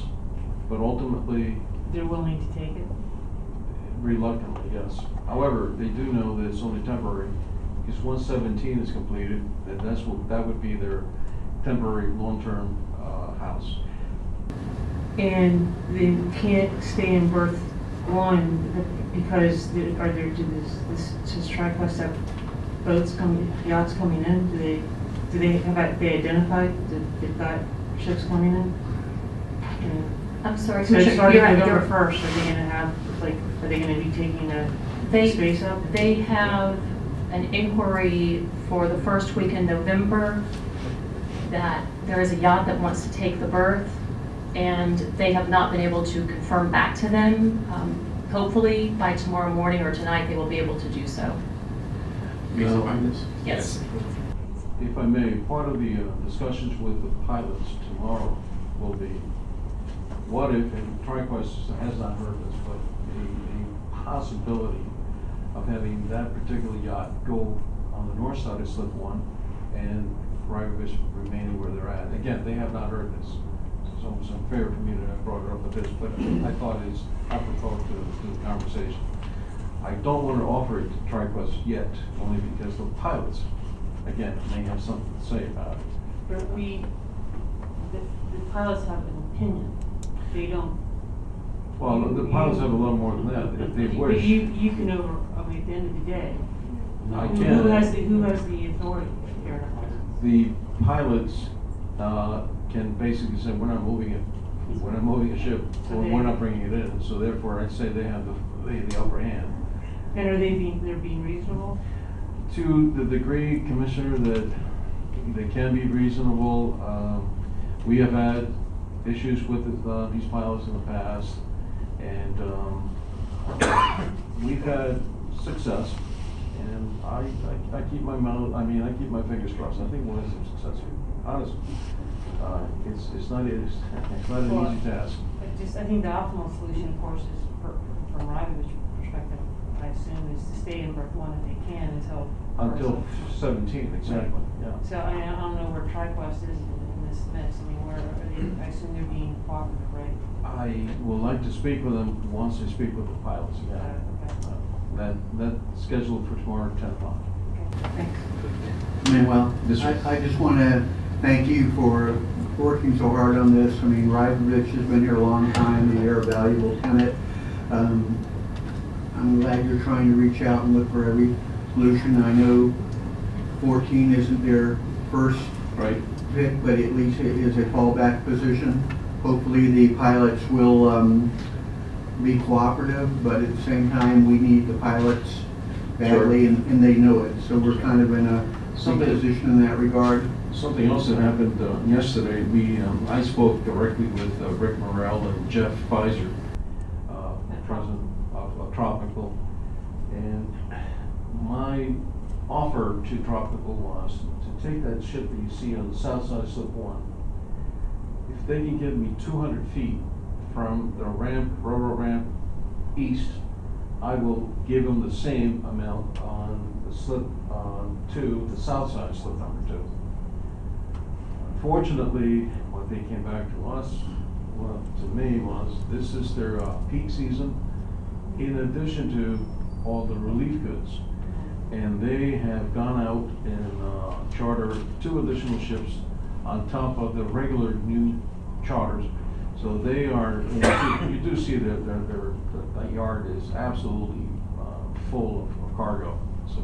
but ultimately, They're willing to take it? reluctantly, yes. However, they do know that it's only temporary, because once 17 is completed, then that would be their temporary, long-term house. And they can't stay in Berth 1 because this TriQuest have boats coming, yachts coming in? Do they have they identified that they've got ships coming in? I'm sorry, So Commissioner, starting you're- November you're- 1st, are they gonna have, like, are they gonna be taking a They, space up? they have an inquiry for the first week in November that there is a yacht that wants to take the berth, and they have not been able to confirm back to them. Hopefully, by tomorrow morning or tonight, they will be able to do so. Reason behind this? Yes. If I may, part of the discussions with the pilots tomorrow will be, what if, and TriQuest has not heard this, but a possibility of having that particular yacht go on the north side of Slip 1 and Rigovich remaining where they're at. Again, they have not heard this. So it's almost unfair for me to have brought it up with this, but I thought it's apropos to the conversation. I don't want to offer it to TriQuest yet, only because the pilots, again, may have something to say about it. But the pilots have an opinion. They don't. Well, the pilots have a lot more than that, if they But wish. you can at the end of the day. I Who can. who has the authority here? The pilots can basically say, we're not moving it, we're not moving a ship, So or they- we're not bringing it in. So therefore, I'd say they have the upper hand. And are they're being reasonable? To the degree, Commissioner, that they can be reasonable, we have had issues with these pilots in the past, and we've had success, and I keep my mouth, I keep my fingers crossed. I think we'll have some success here, honestly. It's not an easy task. I think the optimal solution, of course, is from Rigovich's perspective, I assume, is to stay in berth 1 if they can Until 17, exactly, yeah. So I don't know where TriQuest is in this mix. I mean, where are they? I assume they're being cooperative, right? I would like to speak with them once I speak with the pilots again. Okay. That's scheduled for tomorrow at 10 o'clock. Okay. Thanks. Manuel, Yes, sir. I just want to thank you for working so hard on this. I mean, Rigovich has been here a long time, and they're a valuable tenant. I'm glad you're trying to reach out and look for every solution. I know 14 isn't their first Right. pick, but at least it is a fallback position. Hopefully, the pilots will be cooperative, but at the same time, we need the pilots badly, and they know it. So we're kind of in a Something- position in that regard. Something else that happened yesterday, I spoke directly with Rick Morrell and Jeff Pfizer, president of Tropical, and my offer to Tropical was to take that ship that you see on the south side of Slip 1. If they can give me 200 feet from the railroad ramp east, I will give them the same amount on the Slip 2, the south side of Slip number 2. Unfortunately, what they came back to us, well, to me, was this is their peak season, in addition to all the relief goods. And they have gone out and chartered 2 additional ships on top of the regular new charters. So they are, you do see that that yard is absolutely full of cargo, so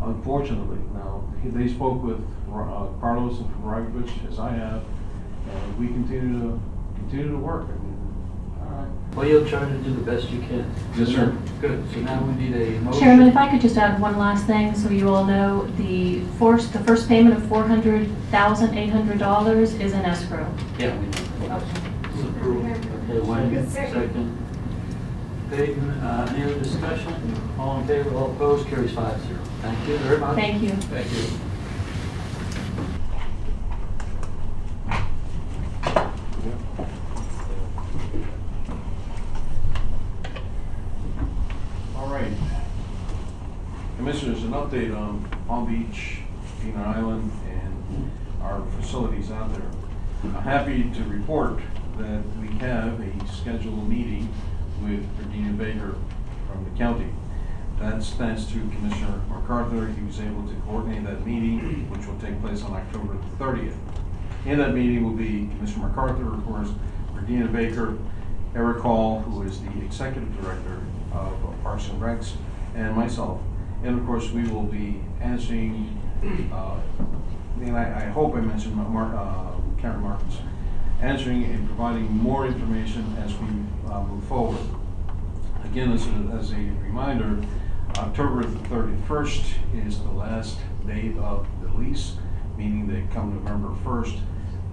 unfortunately, now, they spoke with Carlos and Rigovich, as I have, and we continue to work. Well, you'll try to do the best you can. Yes, sir. Good, so now we need a motion. Chairman, if I could just add one last thing, so you all know, the first payment of $400,800 is in escrow. Yeah, we know. Okay. It's approved. Okay, Wayne, second. Payton, any other discussion? All in favor, all opposed, carries 5-0. Thank you very much. Thank you. Thank you. All right. Commissioners, an update on Palm Beach, Peanut Island, and our facilities out there. I'm happy to report that we have a scheduled meeting with Virginia Baker from the county. That's thanks to Commissioner McArthur. He was able to coordinate that meeting, which will take place on October 30th. In that meeting will be Commissioner McArthur, of course, Virginia Baker, Eric Hall, who is the Executive Director of Parks and Recs, and myself. And of course, we will be answering, and I hope I mentioned Karen Martins, answering and providing more information as we move forward. Again, as a reminder, October the 31st is the last day of the lease, meaning that come November 1st,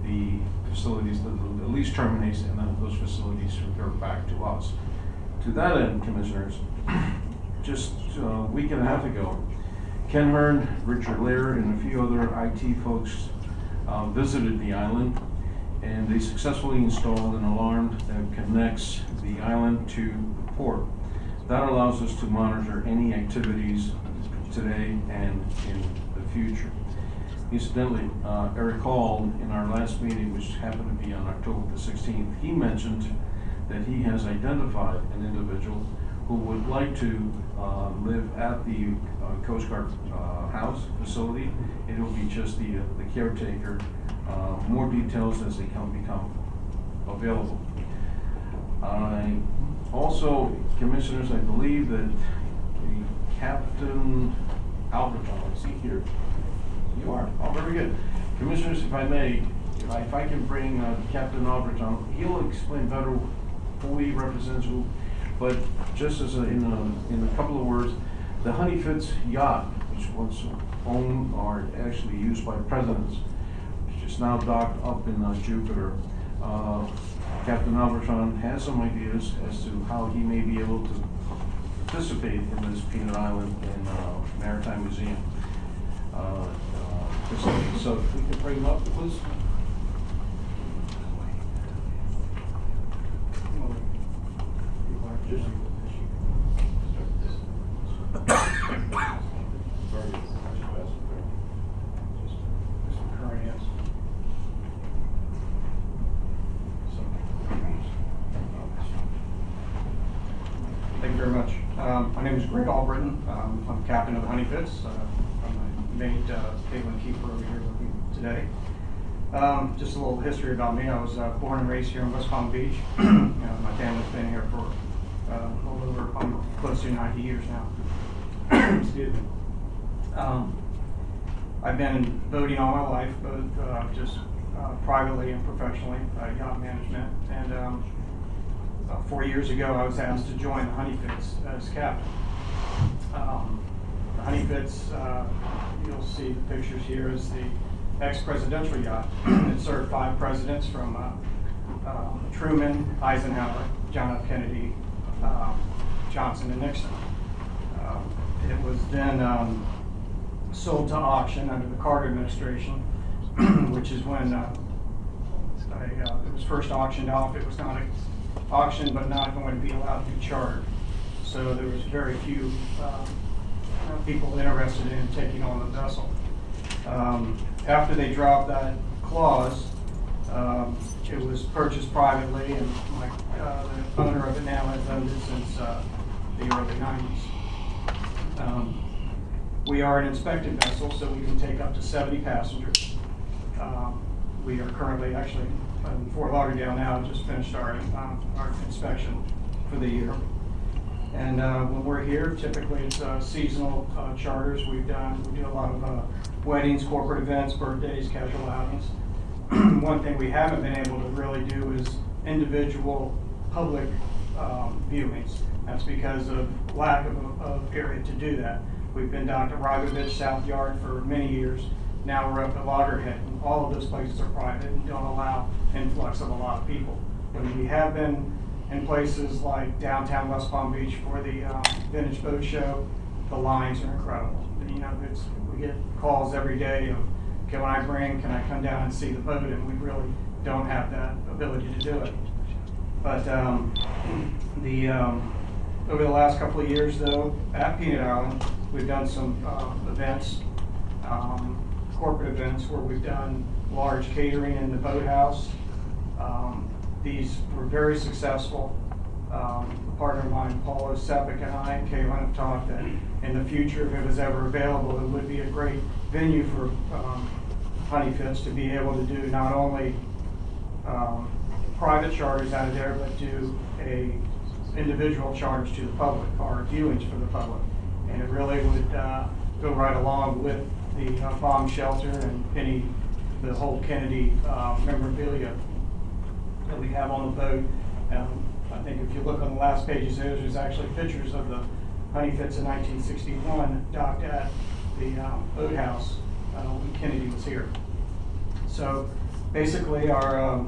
the facilities, the lease terminates, and then those facilities revert back to us. To that end, Commissioners, just a week and a half ago, Ken Hearn, Richard Lair, and a few other IT folks visited the island, and they successfully installed an alarm that connects the island to the port. That allows us to monitor any activities today and in the future. Incidentally, Eric Hall, in our last meeting, which happened to be on October the 16th, he mentioned that he has identified an individual who would like to live at the Coast Guard house facility. It will be just the caretaker. More details as they become available. Also, Commissioners, I believe that the Captain Alberton, is he here? You are. Oh, very good. Commissioners, if I may, if I can bring Captain Alberton, he'll explain better who he represents, who. But just as in a couple of words, the Honeyfitz yacht, which was owned or actually used by presidents, which is now docked up in Jupiter. Captain Alberton has some ideas as to how he may be able to participate in this Peanut Island and Maritime Museum facility. So if we can bring him up, please. Thank you very much. My name is Greg Albritton. I'm captain of the Honeyfitz. I'm my mate, Ciklin keeper over here with me today. Just a little history about me. I was born and raised here in West Palm Beach. My family's been here for a little over close to 90 years now. Excuse me. I've been in boating all my life, both just privately and professionally, yacht management. And 4 years ago, I was asked to join the Honeyfitz as captain. The Honeyfitz, you'll see the pictures here, is the ex-presidential yacht. It served 5 presidents from Truman, Eisenhower, John F. Kennedy, Johnson, and Nixon. It was then sold to auction under the Carter administration, which is when it was first auctioned off. It was not auctioned, but not going to be allowed to be chartered. So there was very few people interested in taking on the vessel. After they dropped that clause, it was purchased privately, and the owner of it now has owned it since the early 90s. We are an inspected vessel, so we can take up to 70 passengers. We are currently actually in Fort Lauderdale now, just finished our inspection for the year. And when we're here, typically it's seasonal charters. We do a lot of weddings, corporate events, birthdays, casual outings. One thing we haven't been able to really do is individual public viewings. That's because of lack of area to do that. We've been down to Rybovich South Yard for many years. Now we're up at Loggerhead, and all of those places are private and don't allow influx of a lot of people. When we have been in places like downtown West Palm Beach for the Vintage Boat Show, the lines are incredible. You know, we get calls every day of, can I come down and see the boat? And we really don't have that ability to do it. But over the last couple of years, though, at Peanut Island, we've done some events, corporate events, where we've done large catering in the boathouse. These were very successful. A partner of mine, Paulo Sepik, and I, and Caitlin, have talked that in the future, if it was ever available, it would be a great venue for Honeyfitz to be able to do not only private charters out of there, but do individual charters to the public, or viewings for the public. And it really would go right along with the bomb shelter and the whole Kennedy memorabilia that we have on the boat. I think if you look on the last pages, there's actually pictures of the Honeyfits in 1961 docked at the boathouse when Kennedy was here. So basically our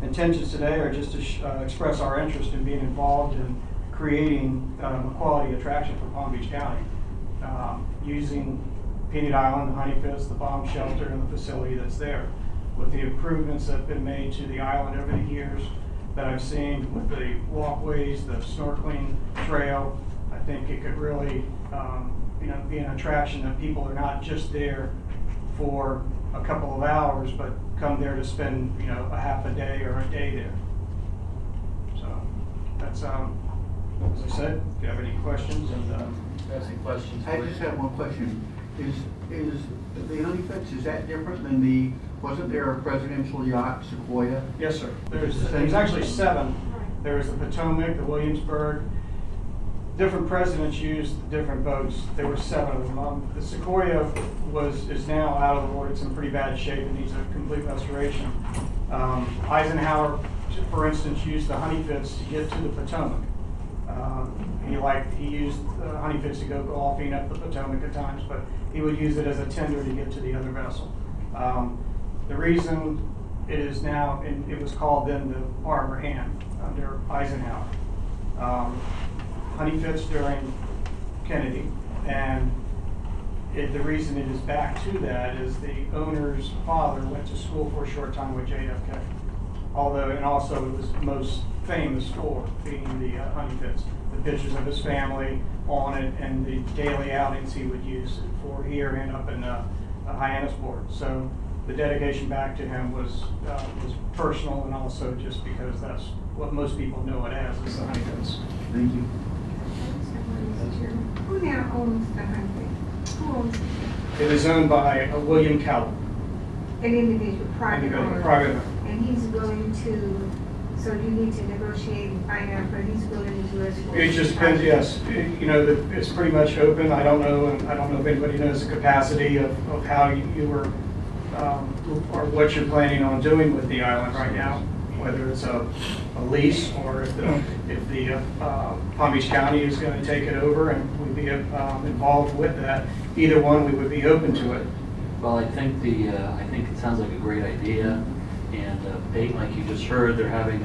intentions today are just to express our interest in being involved in creating a quality attraction for Palm Beach County, using Peanut Island, the Honeyfits, the bomb shelter, and the facility that's there. With the improvements that have been made to the island over the years that I've seen, with the walkways, the snorkeling trail, I think it could really be an attraction that people are not just there for a couple of hours, but come there to spend a half a day or a day there. So that's as I said, if you have any questions, and Any questions? I just have one question. Is the Honeyfits, is that different than wasn't there a presidential yacht, Sequoia? yes, sir. There's actually 7. There was the Potomac, the Williamsburg. Different presidents used different boats. There were 7 of them. The Sequoia is now out of the water. It's in pretty bad shape and needs a complete restoration. Eisenhower, for instance, used the Honeyfits to get to the Potomac. He used the Honeyfits to go golfing up the Potomac at times, but he would use it as a tender to get to the other vessel. The reason it is now, and it was called then the Arbor Hand under Eisenhower. Honeyfits during Kennedy, and the reason it is back to that is the owner's father went to school for a short time with JFK. And also it was most famous for being the Honeyfits. The pictures of his family on it and the daily outings he would use it for here and up in Hyannisport. So the dedication back to him was personal, and also just because that's what most people know it as, is the Honeyfits. Thank you. Who now owns the Honeyfits? Who owns it? It is owned by William Callum. An individual, private owner. Private owner. And he's willing to, so you need to negotiate and find out, but he's willing to do it for. It just depends, yes. It's pretty much open. I don't know if anybody knows the capacity of how you were, or what you're planning on doing with the island right now, whether it's a lease or if the Palm Beach County is going to take it over and we'd be involved with that. Either one, we would be open to it. Well, I think it sounds like a great idea, and Payton, like you just heard, they're having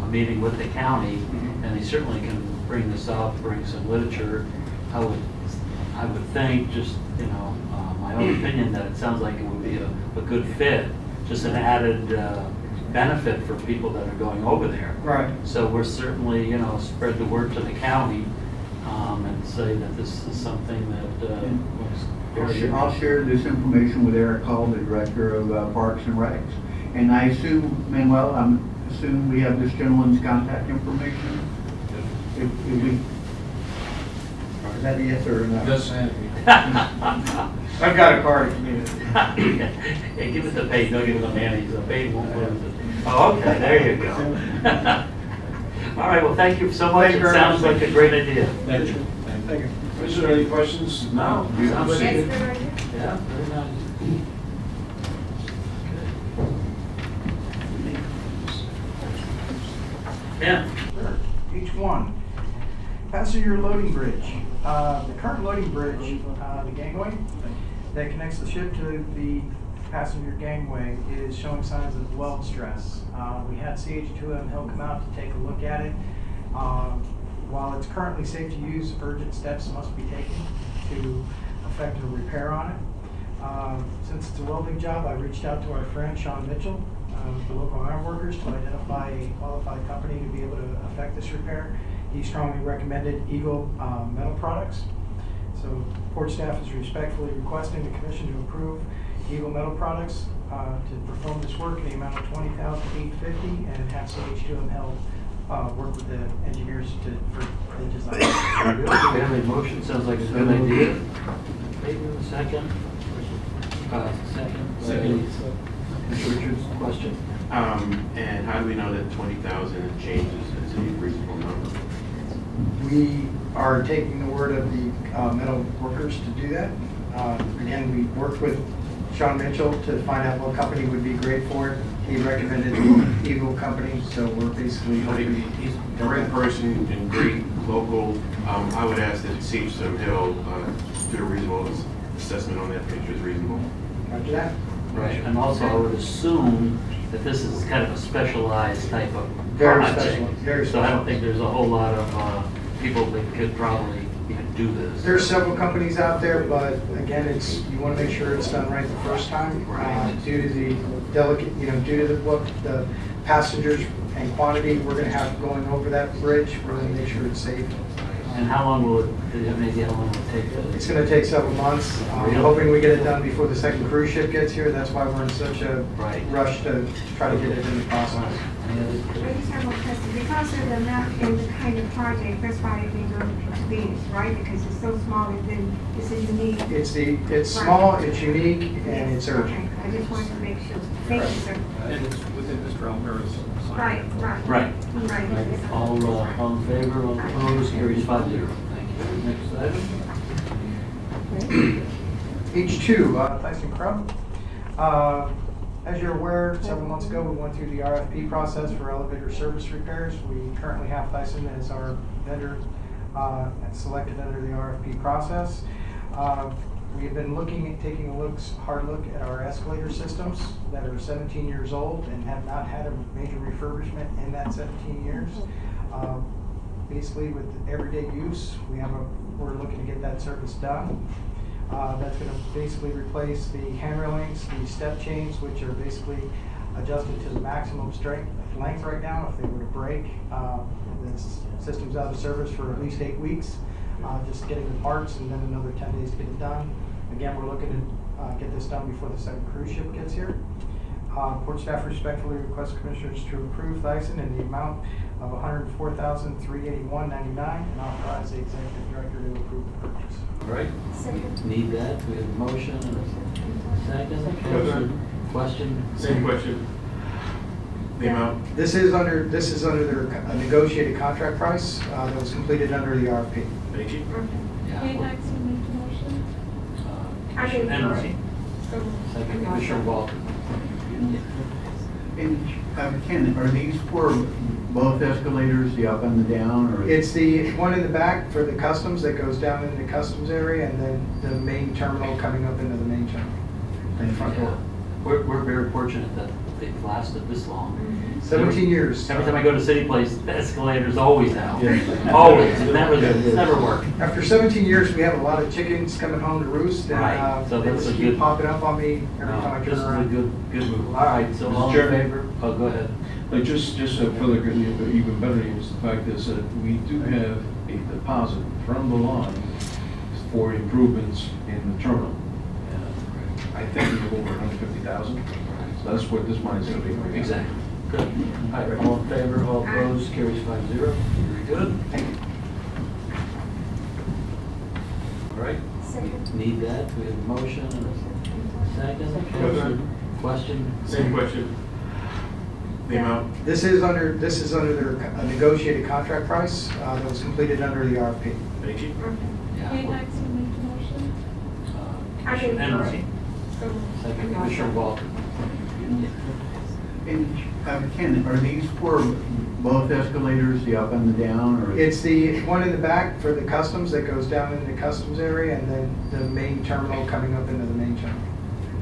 a meeting with the county, and they certainly can bring this up, bring some literature. I would think, just my own opinion, that it sounds like it would be a good fit, just an added benefit for people that are going over there. Right. So we're certainly spread the word to the county and say that this is something that looks very. I'll share this information with Eric Hall, the Director of Parks and Recs. And I assume, Manuel, we have this gentleman's contact information? If we, is that a yes or a no? Yes, I've got a card if you need it. Hey, give it to Payton, don't give it to Manny, so Payton won't lose it. Oh, okay, there you go. All right, well, thank you so much. Thank you It very sounds much. like a great idea. Thank you. Thank you. Commissioner, any questions? No, You- sounds like That's it. good idea. Yeah, very nice. Yeah. Each one. Passenger loading bridge. The current loading bridge, the gangway that connects the ship to the passenger gangway, is showing signs of weld stress. We had CH2M Hill come out to take a look at it. While it's currently safe to use, urgent steps must be taken to effect a repair on it. Since it's a welding job, I reached out to our friend Sean Mitchell, the local iron workers, to identify a qualified company to be able to effect this repair. He strongly recommended Eagle Metal Products. So Port staff is respectfully requesting the commission to approve Eagle Metal Products to perform this work in the amount of $20,850 and have CH2M Hill work with the engineers for the design. Very good. We have a motion, sounds like a good idea. Payton, second. Second. Mr. Richards, question? And how do we know that 20,000 changes is a reasonable number? We are taking the word of the metal workers to do that. Again, we worked with Sean Mitchell to find out what company would be great for it. He recommended the Eagle Company, so we're basically hoping. He's a great person and great local. I would ask that Sage Hill do a reasonable assessment on that picture is reasonable. After that. Right, and also I would assume that this is kind of a specialized type of Very project. special, very So I don't special. think there's a whole lot of people that could probably even do this. There's several companies out there, but again, you want to make sure it's done right the first time. Due to the delicate, due to the passengers and quantity we're going to have going over that bridge, we're going to make sure it's safe. And how long will it, do you have any idea how long it will take? It's going to take several months. Really? We're hoping we get it done before the second cruise ship gets here. That's why we're in such a Right. rush to try to get it in the process. Any other I just have one question. Because of the amount and the kind of project, that's why it didn't go to bids, right? Because it's so small, it's a unique. It's small, it's unique, and it's urgent. Okay, I just wanted to make sure. Thank you, sir. And it's within Mr. Almira's. Right. Right. Right. All in favor, all opposed, carries 5-0. Thank you. Next item. H2, Tyson Crump. As you're aware, several months ago, we went through the RFP process for elevator service repairs. We currently have Tyson as our vendor selected under the RFP process. We have been taking a hard look at our escalator systems that are 17 years old and have not had a major refurbishment in that 17 years. Basically, with everyday use, we're looking to get that service done. That's going to basically replace the hand railings, the step chains, which are basically adjusted to the maximum length right now. If they were to break, the system's out of service for at least 8 weeks. Just getting the parts and then another 10 days to get it done. Again, we're looking to get this done before the second cruise ship gets here. Port staff respectfully request commissioners to approve Thyssen in the amount of $104,381.99 and authorize the executive director to approve the purchase. All right. Need that. We have a motion and a second. Question? Same question. The amount? This is under their negotiated contract price that was completed under the RFP. Thank you. Yeah. Kate Axel made the motion. Commissioner Henry. Second, Commissioner Waldron. And Ken, are these for both escalators, the up and the down, or? It's the one in the back for the customs that goes down into the customs area, and then the main terminal coming up into the main terminal. In the front door. We're very fortunate that they've lasted this long. 17 years. Every time I go to City Place, the escalator's always out. Yeah. Always. It's never worked. After 17 years, we have a lot of chickens coming home to roost, and Right. So they that's just a keep good- popping up on me every time I This turn is a around. good move. All right, so all in Chairman. favor? Oh, go ahead. Like just further good news, but even better news, the fact is that we do have a deposit from the line for improvements in the terminal. I think we have over 150,000, so that's what this money's gonna be. Exactly. Good. All right, all in favor, all opposed, carries 5-0. Very good. All right. Need that. We have a motion and a second. Question? Same question. The amount? This is under their negotiated contract price that was completed under the RFP. Thank you. Yeah. Kate Axel made the motion. Commissioner Henry. Second, Commissioner Waldron. And Ken, are these for both escalators, the up and the down, or? It's the one in the back for the customs that goes down into the customs area, and then the main terminal coming up into the main terminal.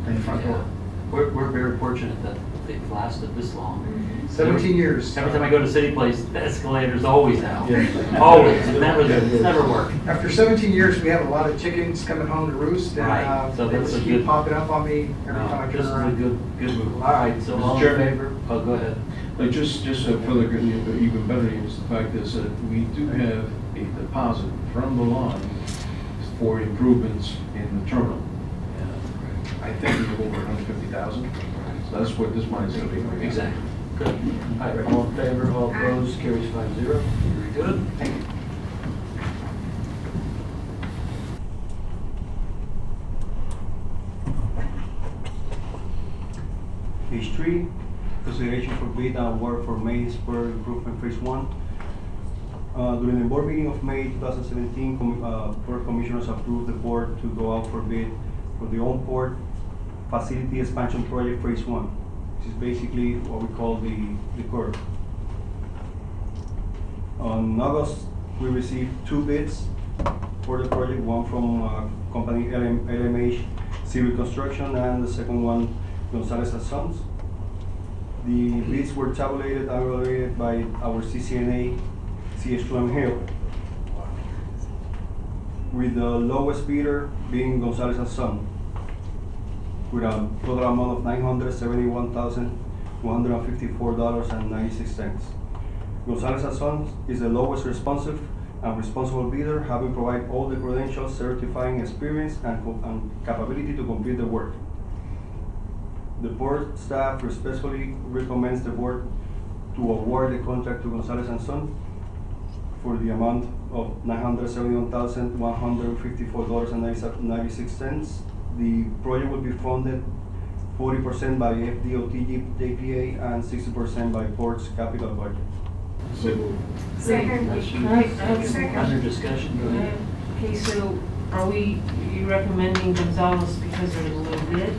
In the front door. We're very fortunate that they've lasted this long. 17 years. Every time I go to City Place, the escalator's always out. Yeah. Always. It's never worked. After 17 years, we have a lot of chickens coming home to roost, and Right. So they that's just a keep good- popping up on me every time I This turn is a around. good move. All right, so all in Chairman. favor? Oh, go ahead. Like just further good news, but even better news, the fact is that we do have a deposit from the line for improvements in the terminal. I think we have over 150,000, so that's what this money's gonna be. Exactly. Good. All right, all in favor, all opposed, carries 5-0. Very good. Page 3, consideration for bid award for main spur improvement phase 1. During the board meeting of May 2017, Board of Commissioners approved the board to go out for bid for the on-port facility expansion project phase 1, which is basically what we call the curve. On August, we received 2 bids for the project, one from company LMH Civil Construction and the second one, Gonzalez & Sons. The bids were tabulated and evaluated by our CCNA, CH2M Hill, with the lowest bidder being Gonzalez & Sons, with a total amount of $971,154.96. Gonzalez & Sons is the lowest responsive and responsible bidder, having provided all the credentials, certifying experience, and capability to complete the work. The board staff respectfully recommends the board to award the contract to Gonzalez & Sons for the amount of $971,154.96. The project will be funded 40% by FDOT JPA and 60% by Port's capital budget. Second. Under discussion, go ahead. Okay, so are you recommending Gonzalez because there's a little bid?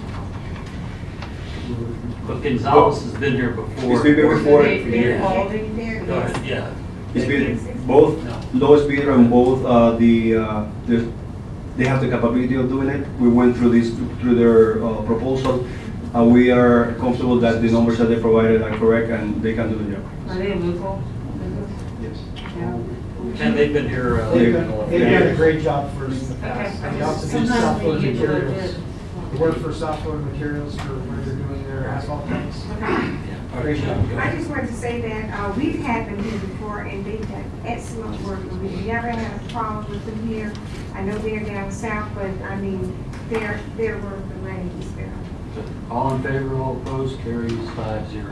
But Gonzalez has been here before. He's been here before. They- they're all- Go ahead, yeah. It's been both lowest bidder and both they have the capability of doing it. We went through their proposal. We are comfortable that the numbers that they provided are correct and they can do the job. Are they a local business? Yes. Yeah. And they've been here. They've done a great job for us in the past. Okay. They also do Sometimes South when Florida you get a little materials. bit. They work for South Florida materials for where they're doing their asphalt tanks. Okay. I just wanted to say that we've had them here before and they've done excellent work. We've never had a problem with them here. I know they're down south, but I mean, they're worth the money we spend. All in favor, all opposed, carries 5-0.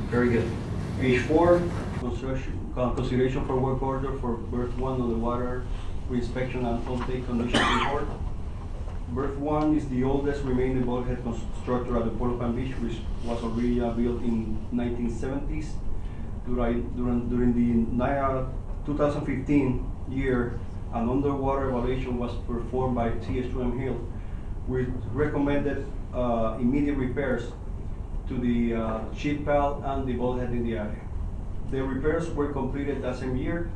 Very good. H4, consideration for work order for berth 1 on the water reinspection and update condition report. Berth 1 is the oldest remaining bulkhead structure at the Port of Palm Beach, which was originally built in 1970s. During the 2015 year, an underwater evaluation was performed by TH2M Hill, which recommended immediate repairs to the sheet pile and the bulkhead in the area. The repairs were completed that same year,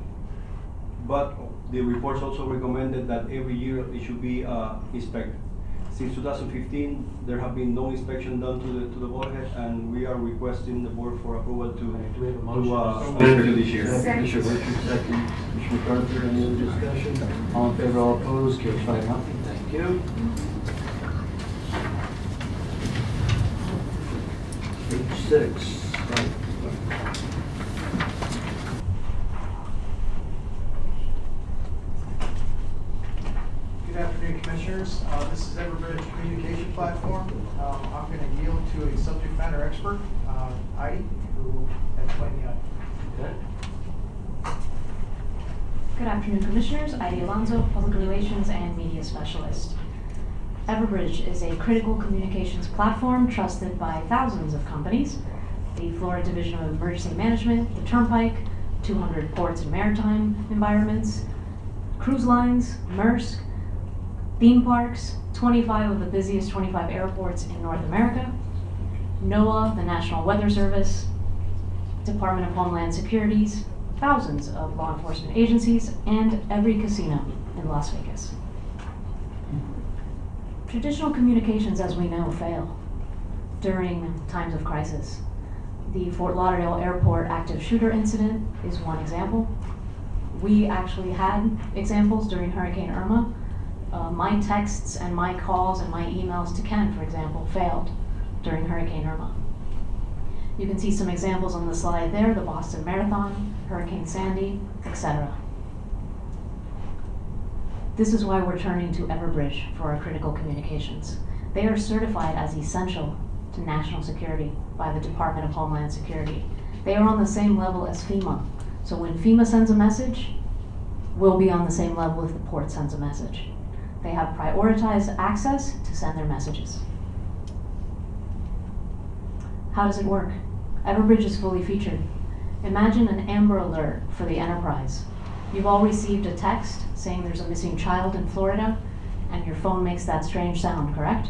but the reports also recommended that every year it should be inspected. Since 2015, there have been no inspection done to the bulkhead, and we are requesting the board for approval to Do we have a motion? inspect it this year. Commissioner Richards, second. Commissioner McArthur, any other discussion? All in favor, all opposed, carries 5-0. Thank you. H6. Good afternoon, Commissioners. This is Everbridge Communication Platform. I'm going to yield to a subject matter expert, Heidi, who will explain the item. Okay. Good afternoon, Commissioners. Heidi Alonso, Public Relations and Media Specialist. Everbridge is a critical communications platform trusted by thousands of companies. The Florida Division of Emergency Management, the Turnpike, 200 ports and maritime environments, cruise lines, Maersk, theme parks, 25 of the busiest 25 airports in North America, NOAA, the National Weather Service, Department of Homeland Security's, thousands of law enforcement agencies, and every casino in Las Vegas. Traditional communications, as we know, fail during times of crisis. The Fort Lauderdale Airport active shooter incident is one example. We actually had examples during Hurricane Irma. My texts and my calls and my emails to Ken, for example, failed during Hurricane Irma. You can see some examples on the slide there, the Boston Marathon, Hurricane Sandy, etc. This is why we're turning to Everbridge for our critical communications. They are certified as essential to national security by the Department of Homeland Security. They are on the same level as FEMA. So when FEMA sends a message, we'll be on the same level if the port sends a message. They have prioritized access to send their messages. How does it work? Everbridge is fully featured. Imagine an Amber Alert for the enterprise. You've all received a text saying there's a missing child in Florida, and your phone makes that strange sound, correct?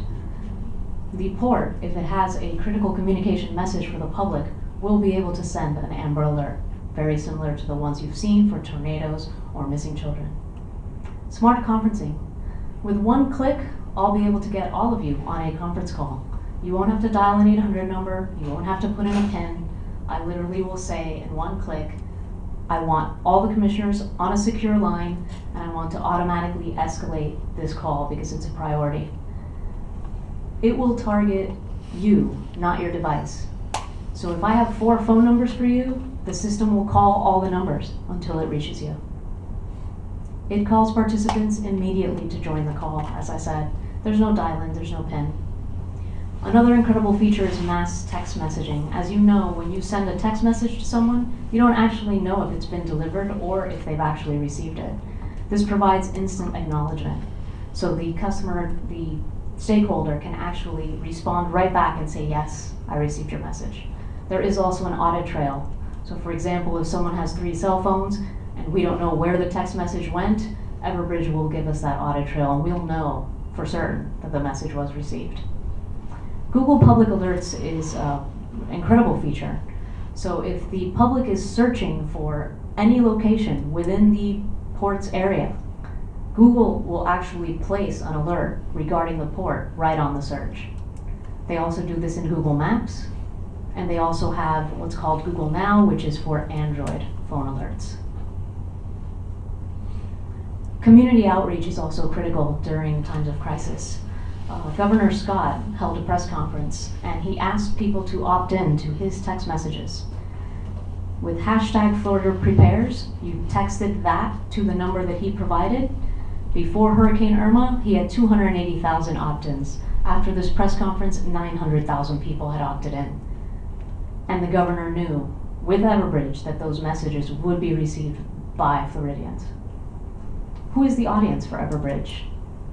The port, if it has a critical communication message for the public, will be able to send an Amber Alert, very similar to the ones you've seen for tornadoes or missing children. Smart conferencing. With one click, I'll be able to get all of you on a conference call. You won't have to dial an 800 number, you won't have to put in a PIN. I literally will say in one click, I want all the commissioners on a secure line, and I want to automatically escalate this call because it's a priority. It will target you, not your device. So if I have 4 phone numbers for you, the system will call all the numbers until it reaches you. It calls participants immediately to join the call, as I said. There's no dial-in, there's no PIN. Another incredible feature is mass text messaging. As you know, when you send a text message to someone, you don't actually know if it's been delivered or if they've actually received it. This provides instant acknowledgement. So the customer, the stakeholder can actually respond right back and say, yes, I received your message. There is also an audit trail. So for example, if someone has 3 cell phones and we don't know where the text message went, Everbridge will give us that audit trail and we'll know for certain that the message was received. Google Public Alerts is an incredible feature. So if the public is searching for any location within the port's area, Google will actually place an alert regarding the port right on the search. They also do this in Google Maps, and they also have what's called Google Now, which is for Android phone alerts. Community outreach is also critical during times of crisis. Governor Scott held a press conference and he asked people to opt in to his text messages. With hashtag Florida Prepares, you texted that to the number that he provided. Before Hurricane Irma, he had 280,000 opt-ins. After this press conference, 900,000 people had opted in. And the governor knew, with Everbridge, that those messages would be received by Floridians. Who is the audience for Everbridge?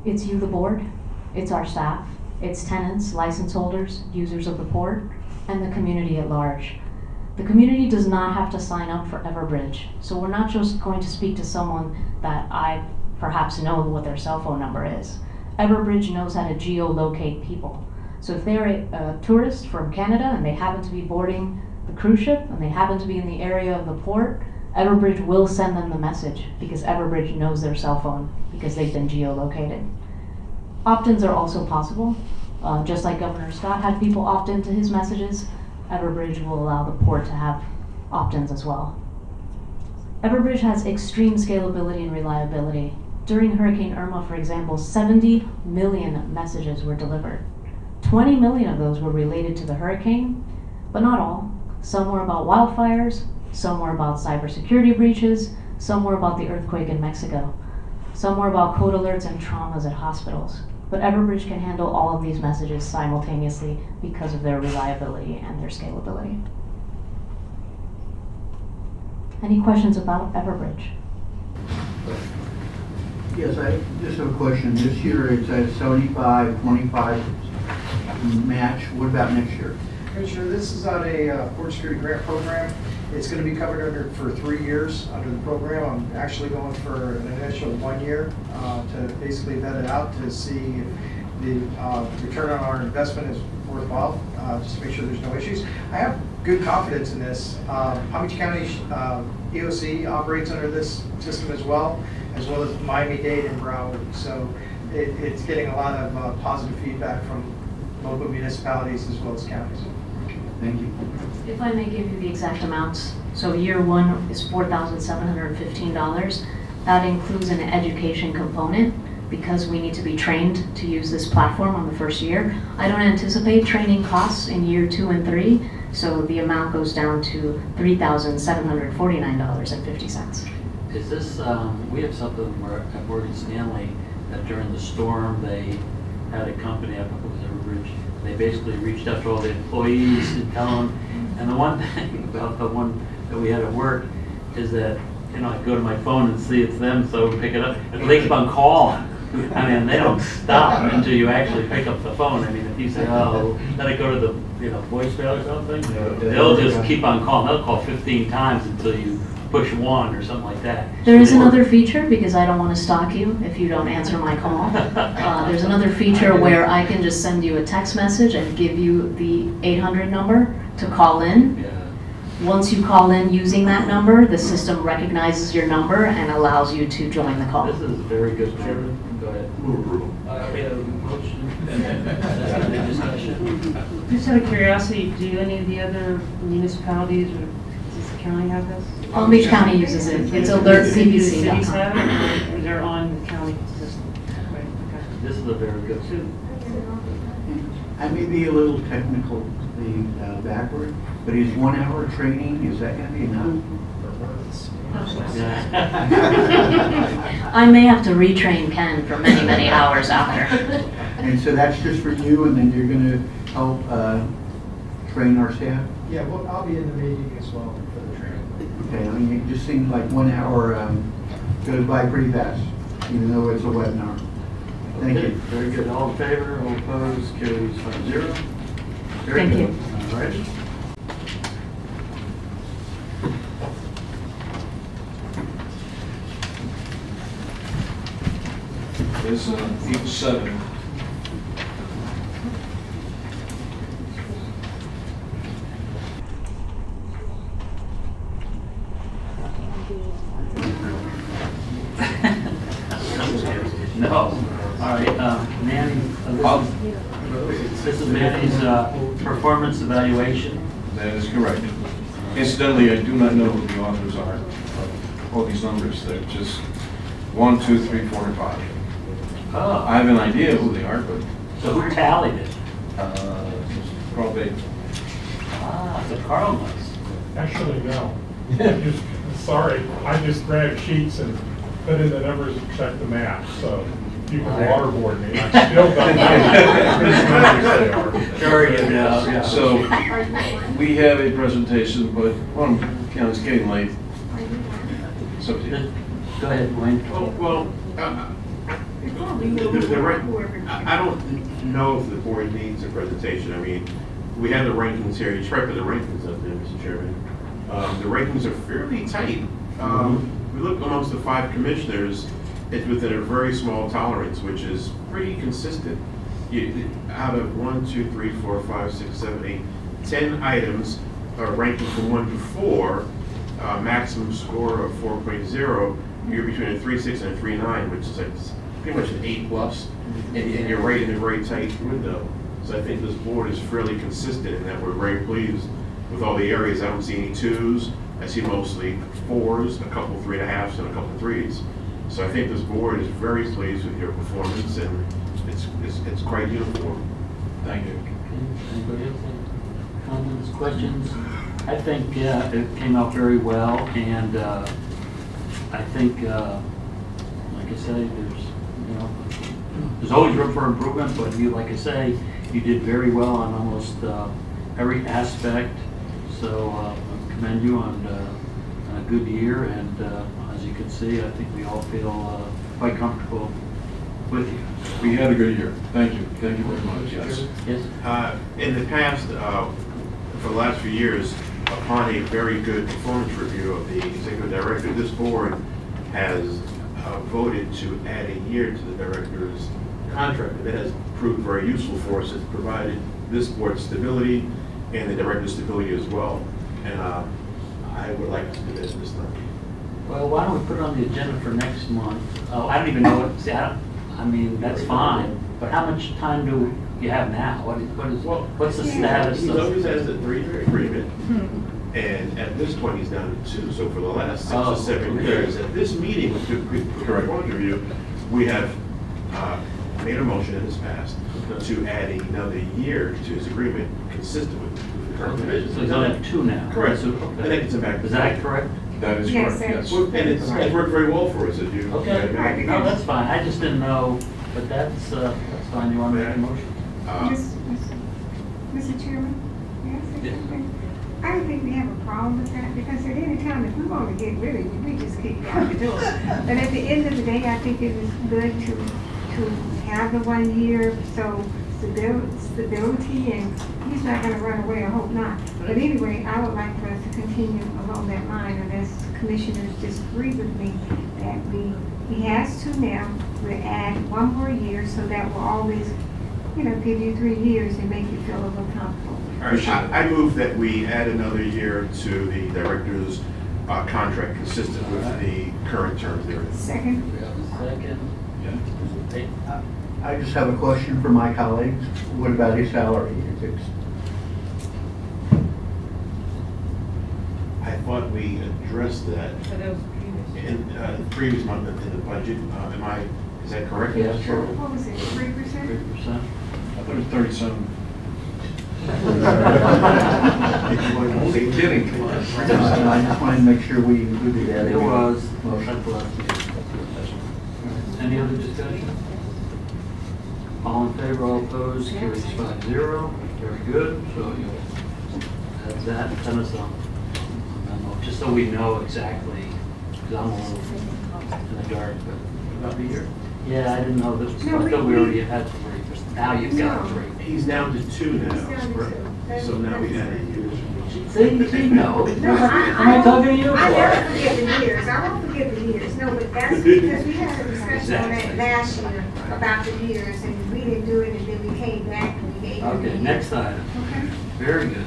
It's you, the board. It's our staff, it's tenants, license holders, users of the port, and the community at large. The community does not have to sign up for Everbridge, so we're not just going to speak to someone that I perhaps know what their cell phone number is. Everbridge knows how to geolocate people. So if they're a tourist from Canada and they happen to be boarding the cruise ship and they happen to be in the area of the port, Everbridge will send them the message because Everbridge knows their cell phone because they've been geolocated. Opt-ins are also possible. Just like Governor Scott had people opt into his messages, Everbridge will allow the port to have opt-ins as well. Everbridge has extreme scalability and reliability. During Hurricane Irma, for example, 70 million messages were delivered. 20 million of those were related to the hurricane, but not all. Some were about wildfires, some were about cybersecurity breaches, some were about the earthquake in Mexico. Some were about code alerts and traumas at hospitals. But Everbridge can handle all of these messages simultaneously because of their reliability and their scalability. Any questions about Everbridge? Yes, I just have a question. This year it's at 75-25 match. What about next year? Commissioner, this is on a port security grant program. It's going to be covered for 3 years under the program. I'm actually going for an initial 1 year to basically vet it out to see if the return on our investment is worthwhile, just to make sure there's no issues. I have good confidence in this. Palm Beach County EOC operates under this system as well as Miami-Dade and Broward. So it's getting a lot of positive feedback from local municipalities as well as counties. Thank you. If I may give you the exact amounts. So year one is $4,715. That includes an education component because we need to be trained to use this platform on the first year. I don't anticipate training costs in year 2 and 3, so the amount goes down to $3,749.50. Is this, we have something where at Morgan Stanley that during the storm they had a company, I think it was Everbridge, they basically reached out to all the employees to tell them. And the one thing about the one that we had at work is that, you know, I go to my phone and see it's them, so pick it up. And they keep on calling. I mean, they don't stop until you actually pick up the phone. I mean, if you say, oh, let it go to the, voicemail or something, they'll just keep on calling. They'll call 15 times until you push 1 or something like that. There is So they another feature, because I don't want to stalk you if you don't answer my call. There's another feature where I can just send you a text message and give you the 800 number to call in. Yeah. Once you call in using that number, the system recognizes your number and allows you to join the call. This is very good. Chairman, go ahead. Move approval. We have a motion. Any discussion? Just out of curiosity, do any of the other municipalities or does the county have this? Palm Beach County uses it. It's Do the cities alertcbc.com. have it, or they're on the county system? Right, okay. This is a very good. I may be a little technically backward, but is 1 hour training, is that gonna be enough? I may have to retrain Ken for many, many hours after. And so that's just for you, and then you're gonna help train our staff? Yeah, well, I'll be in the meeting as well for the training. Okay, I mean, it just seems like 1 hour goes by pretty fast, even though it's a webinar. Thank Okay, you. Very good. All in favor, all opposed, carries 5-0. Very Thank good. you. All right. It's 8-7. No. All right, Manny, this is Manny's performance evaluation. That is correct. Incidentally, I do not know who the authors are of all these numbers. They're just 1, 2, 3, 4, and 5. Oh, I have an idea who they are, but so who tallied it? probably. Ah, so Carl knows. Actually, no. Sorry, I just grabbed sheets and put in the numbers and checked the math, so you can waterboard me. I still don't know whose numbers they are. Sure you know, yeah. So we have a presentation, but it's getting late. So Go ahead, Wayne. I don't know if the board needs a presentation. I mean, we have the rankings here. You tried to put the rankings up there, Mr. Chairman. The rankings are fairly tight. We look amongst the 5 commissioners, it's within a very small tolerance, which is pretty consistent. Out of 1, 2, 3, 4, 5, 6, 7, 8, 10 items are ranking from 1 to 4, maximum score of 4.0, you're between a 3.6 and a 3.9, which is like pretty much an 8+, and you're right in a very tight window. So I think this board is fairly consistent in that we're very pleased with all the areas. I don't see any 2s. I see mostly 4s, a couple 3.5s, and a couple 3s. So I think this board is very pleased with your performance, and it's quite uniform. Thank you. Anybody else have comments, questions? I think, yeah, it came out very well, and I think, like I say, there's always room for improvement, but you, like I say, you did very well on almost every aspect. So I commend you on a good year, and as you can see, I think we all feel quite comfortable with you. We had a good year. Thank you. Thank you very much. Yes. Yes. In the past, for the last few years, upon a very good performance review of the executive director, this board has voted to add a year to the director's contract. And that has proved very useful for us. It's provided this board stability and the director's stability as well. And I would like to do that this time. Well, why don't we put it on the agenda for next month? Oh, I don't even know what, see, I mean, that's fine, but how much time do you have now? What's the status He of? always has the 3-year agreement, and at this point, he's down to 2. So for the last 6 or 7 years, at this meeting, with the correct point of view, we have made a motion in this past to add another year to his agreement, consistent with the current provisions. So he's on have 2 now? Correct. So, I think it's a back. Is that correct? That is Yes, correct, yes. And it's worked very well for us, if you. Okay, no, that's fine, I just didn't know, but that's fine, you want to make a motion? Mr. Chairman, may I say something? I don't think we have a problem with that, because at any time, if we want to get rid of you, we just kick you out the door. But at the end of the day, I think it is good to have the 1 year, so stability, and he's not going to run away, I hope not. But anyway, I would like for us to continue along that line, and let's commissioners disagree with me that he has to now, we'll add one more year, so that will always, give you 3 years and make you feel a little comfortable. All right, I move that we add another year to the director's contract consistent with the current terms there. Second? We have a second. Hey, I just have a question for my colleagues. What about his salary? Is it- I thought we addressed that in the previous month in the budget. Is that correct? Yeah, sure. What was it, 3%? 3%. I thought it was 37. Only kidding. I just wanted to make sure we included that. It was. Motion. Any other discussion? All in favor, all opposed, carries 5-0. Very good, so you'll have that and send us a memo, just so we know exactly, because I'm a little in the dark, but Not be here. yeah, I didn't know this, I thought we already had 3%. Now you've got 3. He's down to 2 now. He's down to Right. 2. So now we add a year. See, no. No, Am I talking to you? I never forget the years. I won't forget the years. No, but that's because we had a discussion on that Exactly. last year about the years, and we didn't do it, and then we came back and we gave you the Okay, years. next item. Okay. Very good.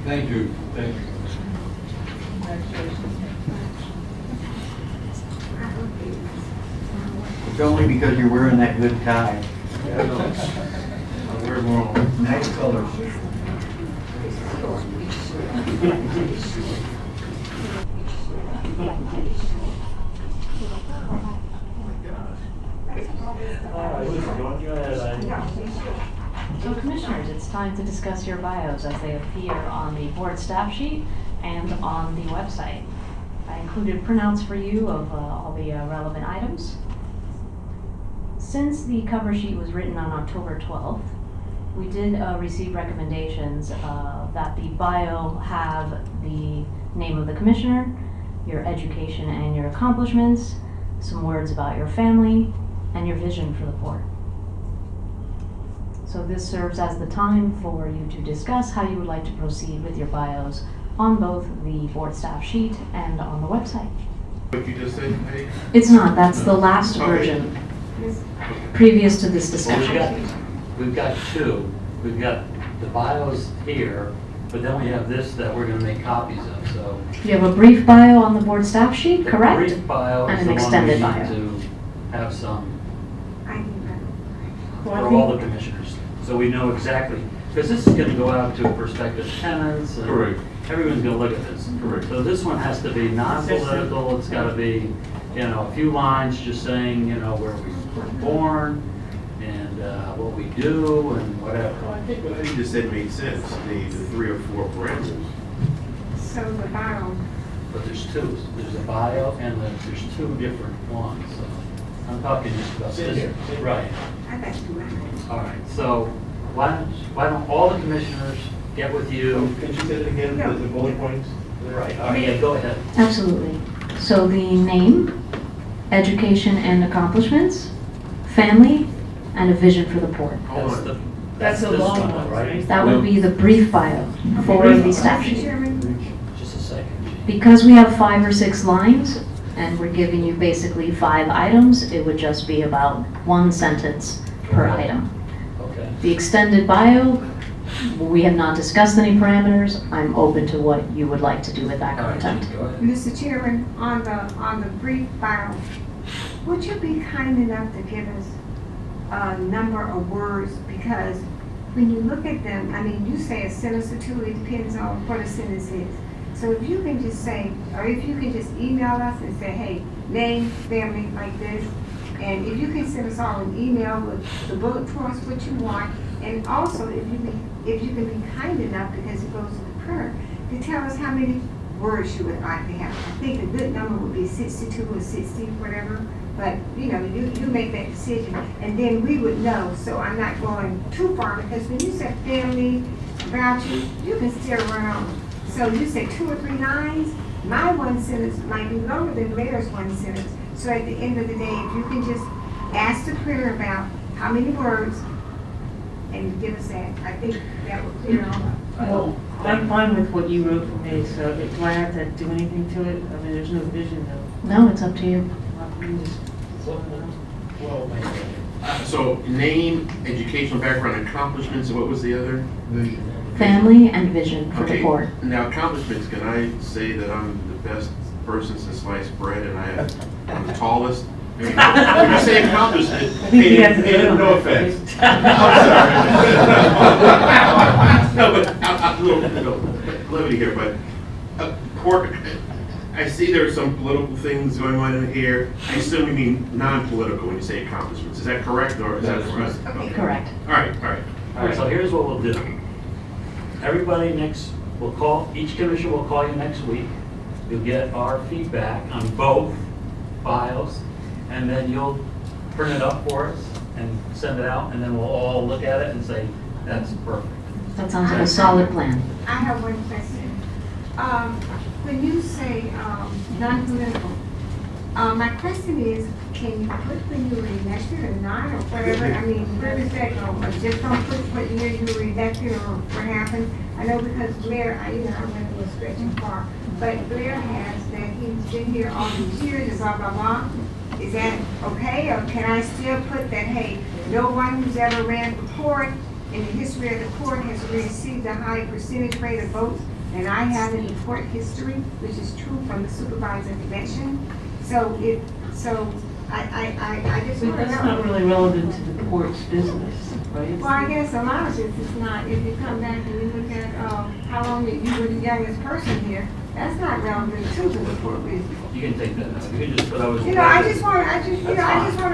Thank you, thank you. It's only because you're wearing that good tie. I'll wear them all. Nice color. So Commissioners, it's time to discuss your bios as they appear on the board staff sheet and on the website. I included printouts for you of all the relevant items. Since the cover sheet was written on October 12th, we did receive recommendations that the bio have the name of the commissioner, your education and your accomplishments, some words about your family, and your vision for the board. So this serves as the time for you to discuss how you would like to proceed with your bios on both the board staff sheet and on the website. What you just said, Patty? It's not, that's the last Okay. version, previous to this Well, discussion. we've got 2. We've got the bios here, but then we have this that we're gonna make copies of, so. You have a brief bio on the board staff sheet, The correct? brief bio And is an the one we extended need bio. to have some I can for all the commissioners, so we know exactly, because this is gonna go out to prospective tenants. and Correct. Everyone's gonna look at this. Correct. So this one has to be non-political, it's gotta be, a few lines just saying, where we were born, and what we do, and whatever. I think what you just said made sense, the 3 or 4 parameters. So the bio, But there's 2, there's a bio, and there's 2 different ones, so I'm talking just about Sit this. here, sit here. Right. I got you right. All right, so why don't all the commissioners get with you? Could you say it again, the bullet points? Right, all right, yeah, go ahead. Absolutely. So the name, education and accomplishments, family, and a vision for the board. That's a this long one, one, right? right? That would be the brief bio for the staff Mr. sheet. Chairman, Just a second. Because we have 5 or 6 lines, and we're giving you basically 5 items, it would just be about 1 sentence per item. Okay. The extended bio, we have not discussed any parameters. I'm open to what you would like to do with that All right, content. go ahead. Mr. Chairman, on the brief bio, would you be kind enough to give us a number of words? Because when you look at them, you say a sentence or 2, it depends on what a sentence is. So if you can just say, or if you can just email us and say, hey, name, family, like this, and if you can send us all an email with the bullet points, what you want, and also if you can be kind enough, because it goes to the printer, to tell us how many words you would like to have. I think a good number would be 62 or 60, whatever, but you make that decision, and then we would know, so I'm not going too far, because when you say family, about you can still run on. So you say 2 or 3 lines, my 1 sentence might be longer than Blair's 1 sentence. So at the end of the day, if you can just ask the printer about how many words and give us that. I think that would clear all up. Well, I'm fine with what you wrote for me, so do I have to do anything to it? I mean, there's no vision though. No, it's up to you. So name, educational background, accomplishments, and what was the other? Family and vision for the Okay, board. now accomplishments, can I say that I'm the best person since sliced bread and I'm the tallest? I mean, when you say accomplishment, I think you have to hey, vote on no that, offense. please. I'm sorry. No, but I'm a little levity here, but I see there are some political things going on in here. I assume you mean non-political when you say accomplishments. Is that correct, or is that correct? Okay. Correct. All right, all right. All right, so here's what we'll do. Everybody we'll call, each commissioner will call you next week. You'll get our feedback on both files, and then you'll print it up for us and send it out, and then we'll all look at it and say, that's perfect. That sounds like a solid plan. I have one question. When you say non-political, my question is, can you put when you were elected or not, or whatever? I mean, where is that go? Or just don't put what year you were elected or what happened? I know because Blair, I went a little stretching far, but Blair has that he's been here all these years and blah, blah, blah. Is that okay, or can I still put that, hey, no one who's ever ran for court in the history of the court has received a high percentage rate of votes, and I have an important history, which is true from the supervisor convention. So I just But want to that's know. not really relevant to the court's business, right? Well, I guess a lot of this is not, if you come back and you look at how long you were the youngest person here, that's not relevant to the court business. You can take that out. You can just put I was. You know, I just want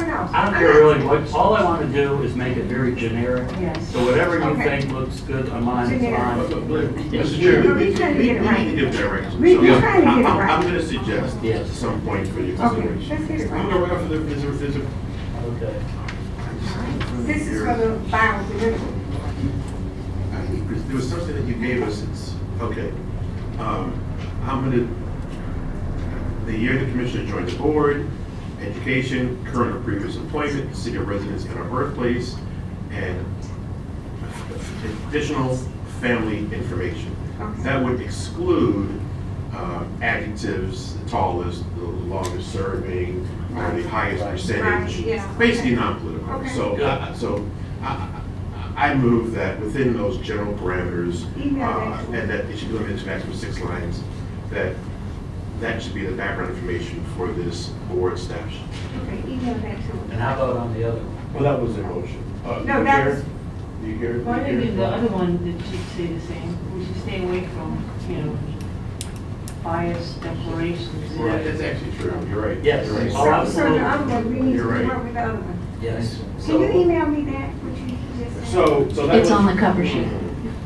to know. I don't care really what, all I want to do is make it very generic. Yes. So whatever you Okay. think looks good on mine, it's Generic. fine. Mr. Chairman, No, we trying to get it right. we need to give direction. We So trying to get it right. I'm going to suggest Yes. at some point for your Okay, consideration. let's get it I'm right. going to go there's a Okay. This is for the biopolitical. There was something that you gave us, it's, okay. I'm gonna, the year the commissioner joined the board, education, current or previous employment, city of residence and our birthplace, and additional family information. Okay. That would exclude adjectives, the tallest, the longest serving, or the highest percentage. Right, yeah. Basically non-political. Okay. So I move that within those general parameters, Email that to and that it should be limited to maximum 6 lines, that should be the background information for this board staff. Okay, email that to And us. how about on the other one? Well, that was the motion. No, that was, Do you hear? Well, I think the other one that should say the same. We should stay away from, biased declarations. Right, that's actually true, you're right. Yes. You're right. Oh, so the other one, we need to You're right. work with the other one. Yes. Can you email me that, what you just said? So that It's was- on the cover sheet.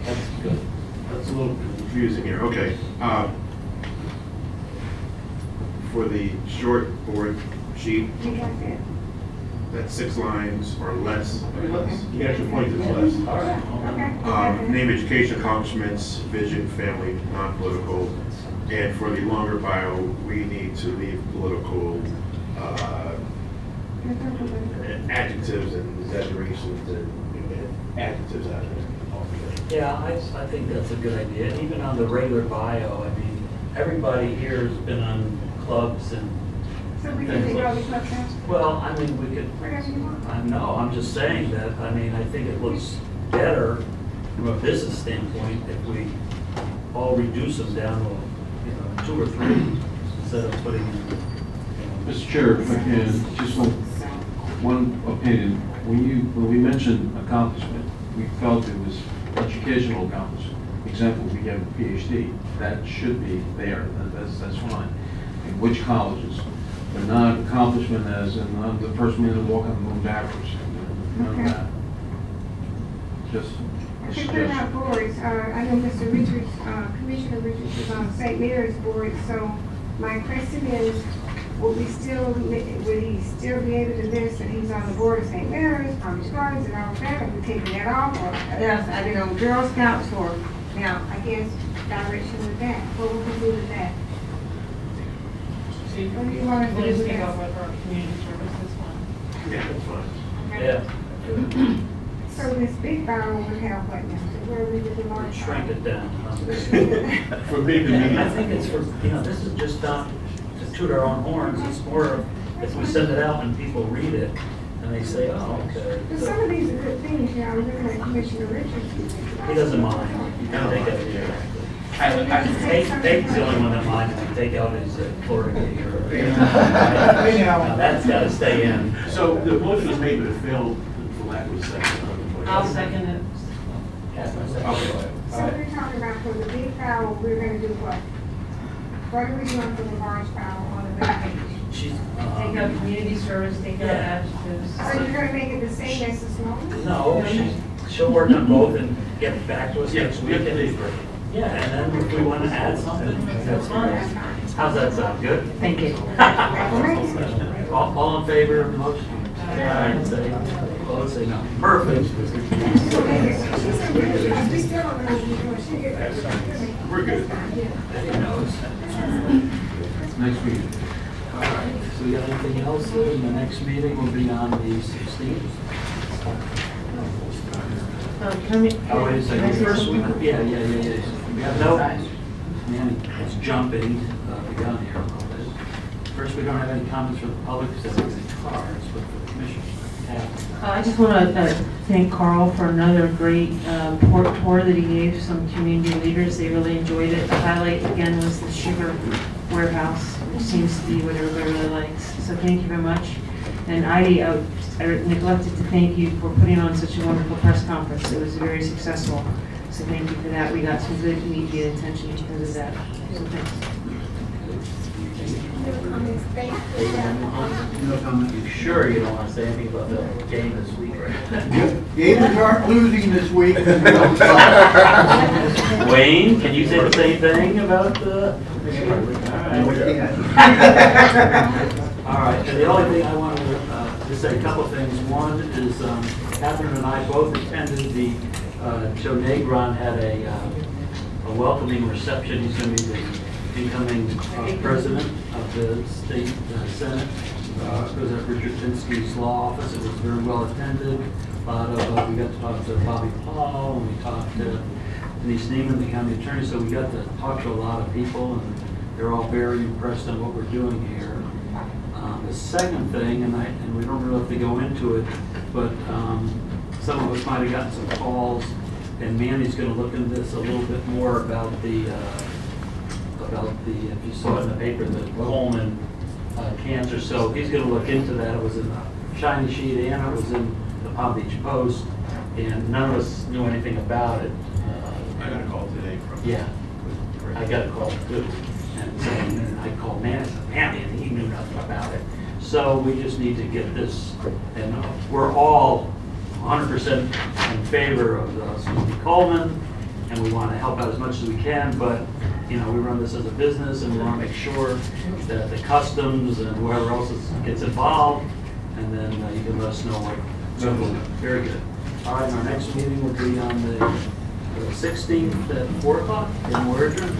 That's good. That's a little confusing here, okay. For the short board sheet, You got that? that's 6 lines or less. You got your point, it's less. All right. Okay. Name, education, accomplishments, vision, family, non-political. And for the longer bio, we need to leave political adjectives and exaggerations and adjectives out of it. Yeah, I think that's a good idea. And even on the regular bio, I mean, everybody here has been on clubs and, So we can take all the clubs out? well, I mean, we could, Whatever you want. I know, I'm just saying that, I mean, I think it looks better from a business standpoint if we all reduce them down to, 2 or 3 instead of putting in, Mr. Chair, if I can, just one opinion. When we mentioned accomplishment, we felt it was educational accomplishment. Example, we have a PhD, that should be there, that's fine. In which colleges, but not accomplishment as in I'm the first man to walk on the moon backwards, none of Okay. that. Just a Okay, put out suggestion. boards, I know Mr. Richards, Commissioner Richards is on St. Mary's board, so my question is, will he still be able to list that he's on the board of St. Mary's, Palm Gardens and all of that, or we taking that off, or else, I mean, on Girl Scouts, or, now, I guess, direction with that, what will we do with that? What do you want us to We'll do just with take that? over our community services one. Yeah, that's fine. yeah. So this big barrel would have what now? Where we did the large Shrink it down. For big and medium. I think it's for, this is just not to toot our own horns, it's more of, if we send it out and people read it, and they say, oh, okay. But some of these are good things, I was looking at Commissioner Richards. He doesn't mind, you can take it. Payton's the only one that minds if you take out his chlorine or. Now, that's gotta stay in. So the motion was made, but it failed for lack of a second. I'll second it. Okay. So we're talking about for the big fowl, we're gonna do what? What are we doing for the large fowl on the web page? She's, Take out community service, take out adjectives. So you're gonna make it the same as the small? no, she'll work on both and get back to us next week. Yes, Yeah, and then if we want to add something, that's fine. How's that sound? Good? Thank you. All in favor of the motion? Aye. Say, opposed, say no. Perfect. We still don't know what we're doing. We're good. He knows. Next week. All right, so we got anything else? The next meeting will be on the 16th. Can we? Oh, wait a second. First, we have no, man, it's jumping the gun here a little bit. First, we don't have any comments from the public because there aren't any cards, but for the commission. I just want to thank Carl for another great port tour that he gave some community leaders. They really enjoyed it. The highlight again was the sugar warehouse, which seems to be what everybody really likes. So thank you very much. And I neglected to thank you for putting on such a wonderful press conference. It was very successful. So thank you for that. We got some good media attention because of that. So thanks. No comment. You sure you don't want to say anything about the game this week, right? Gators aren't losing this week. Wayne, can you say the same thing about the? All right, and the only thing I wanted to say a couple of things. One is Kathrine and I both attended the, Joe Negron had a welcoming reception. He's going to be the incoming president of the state Senate. It was at Richard Tinsky's law office. It was very well attended. A lot of, we got to talk to Bobby Paul, and we talked to Denise Neiman, the county attorney, so we got to talk to a lot of people, and they're all very impressed on what we're doing here. The second thing, and we don't really have to go into it, but some of us might have gotten some calls, and Mandy's going to look into this a little bit more about the if you saw it in the paper, the Coleman cancer. So he's going to look into that. It was in the Shiny Sheet and it was in the Palm Beach Post, and none of us knew anything about it. I got a call today from. Yeah, I got a call too. And I called Mandy, and he knew nothing about it. So we just need to get this, and we're all 100% in favor of Susan Coleman, and we want to help out as much as we can, but we run this as a business, and we want to make sure that the customs and whoever else gets involved, and then you can let us know what. So, very good. All right, our next meeting will be on the 16th at 4 o'clock, and we're adjourned.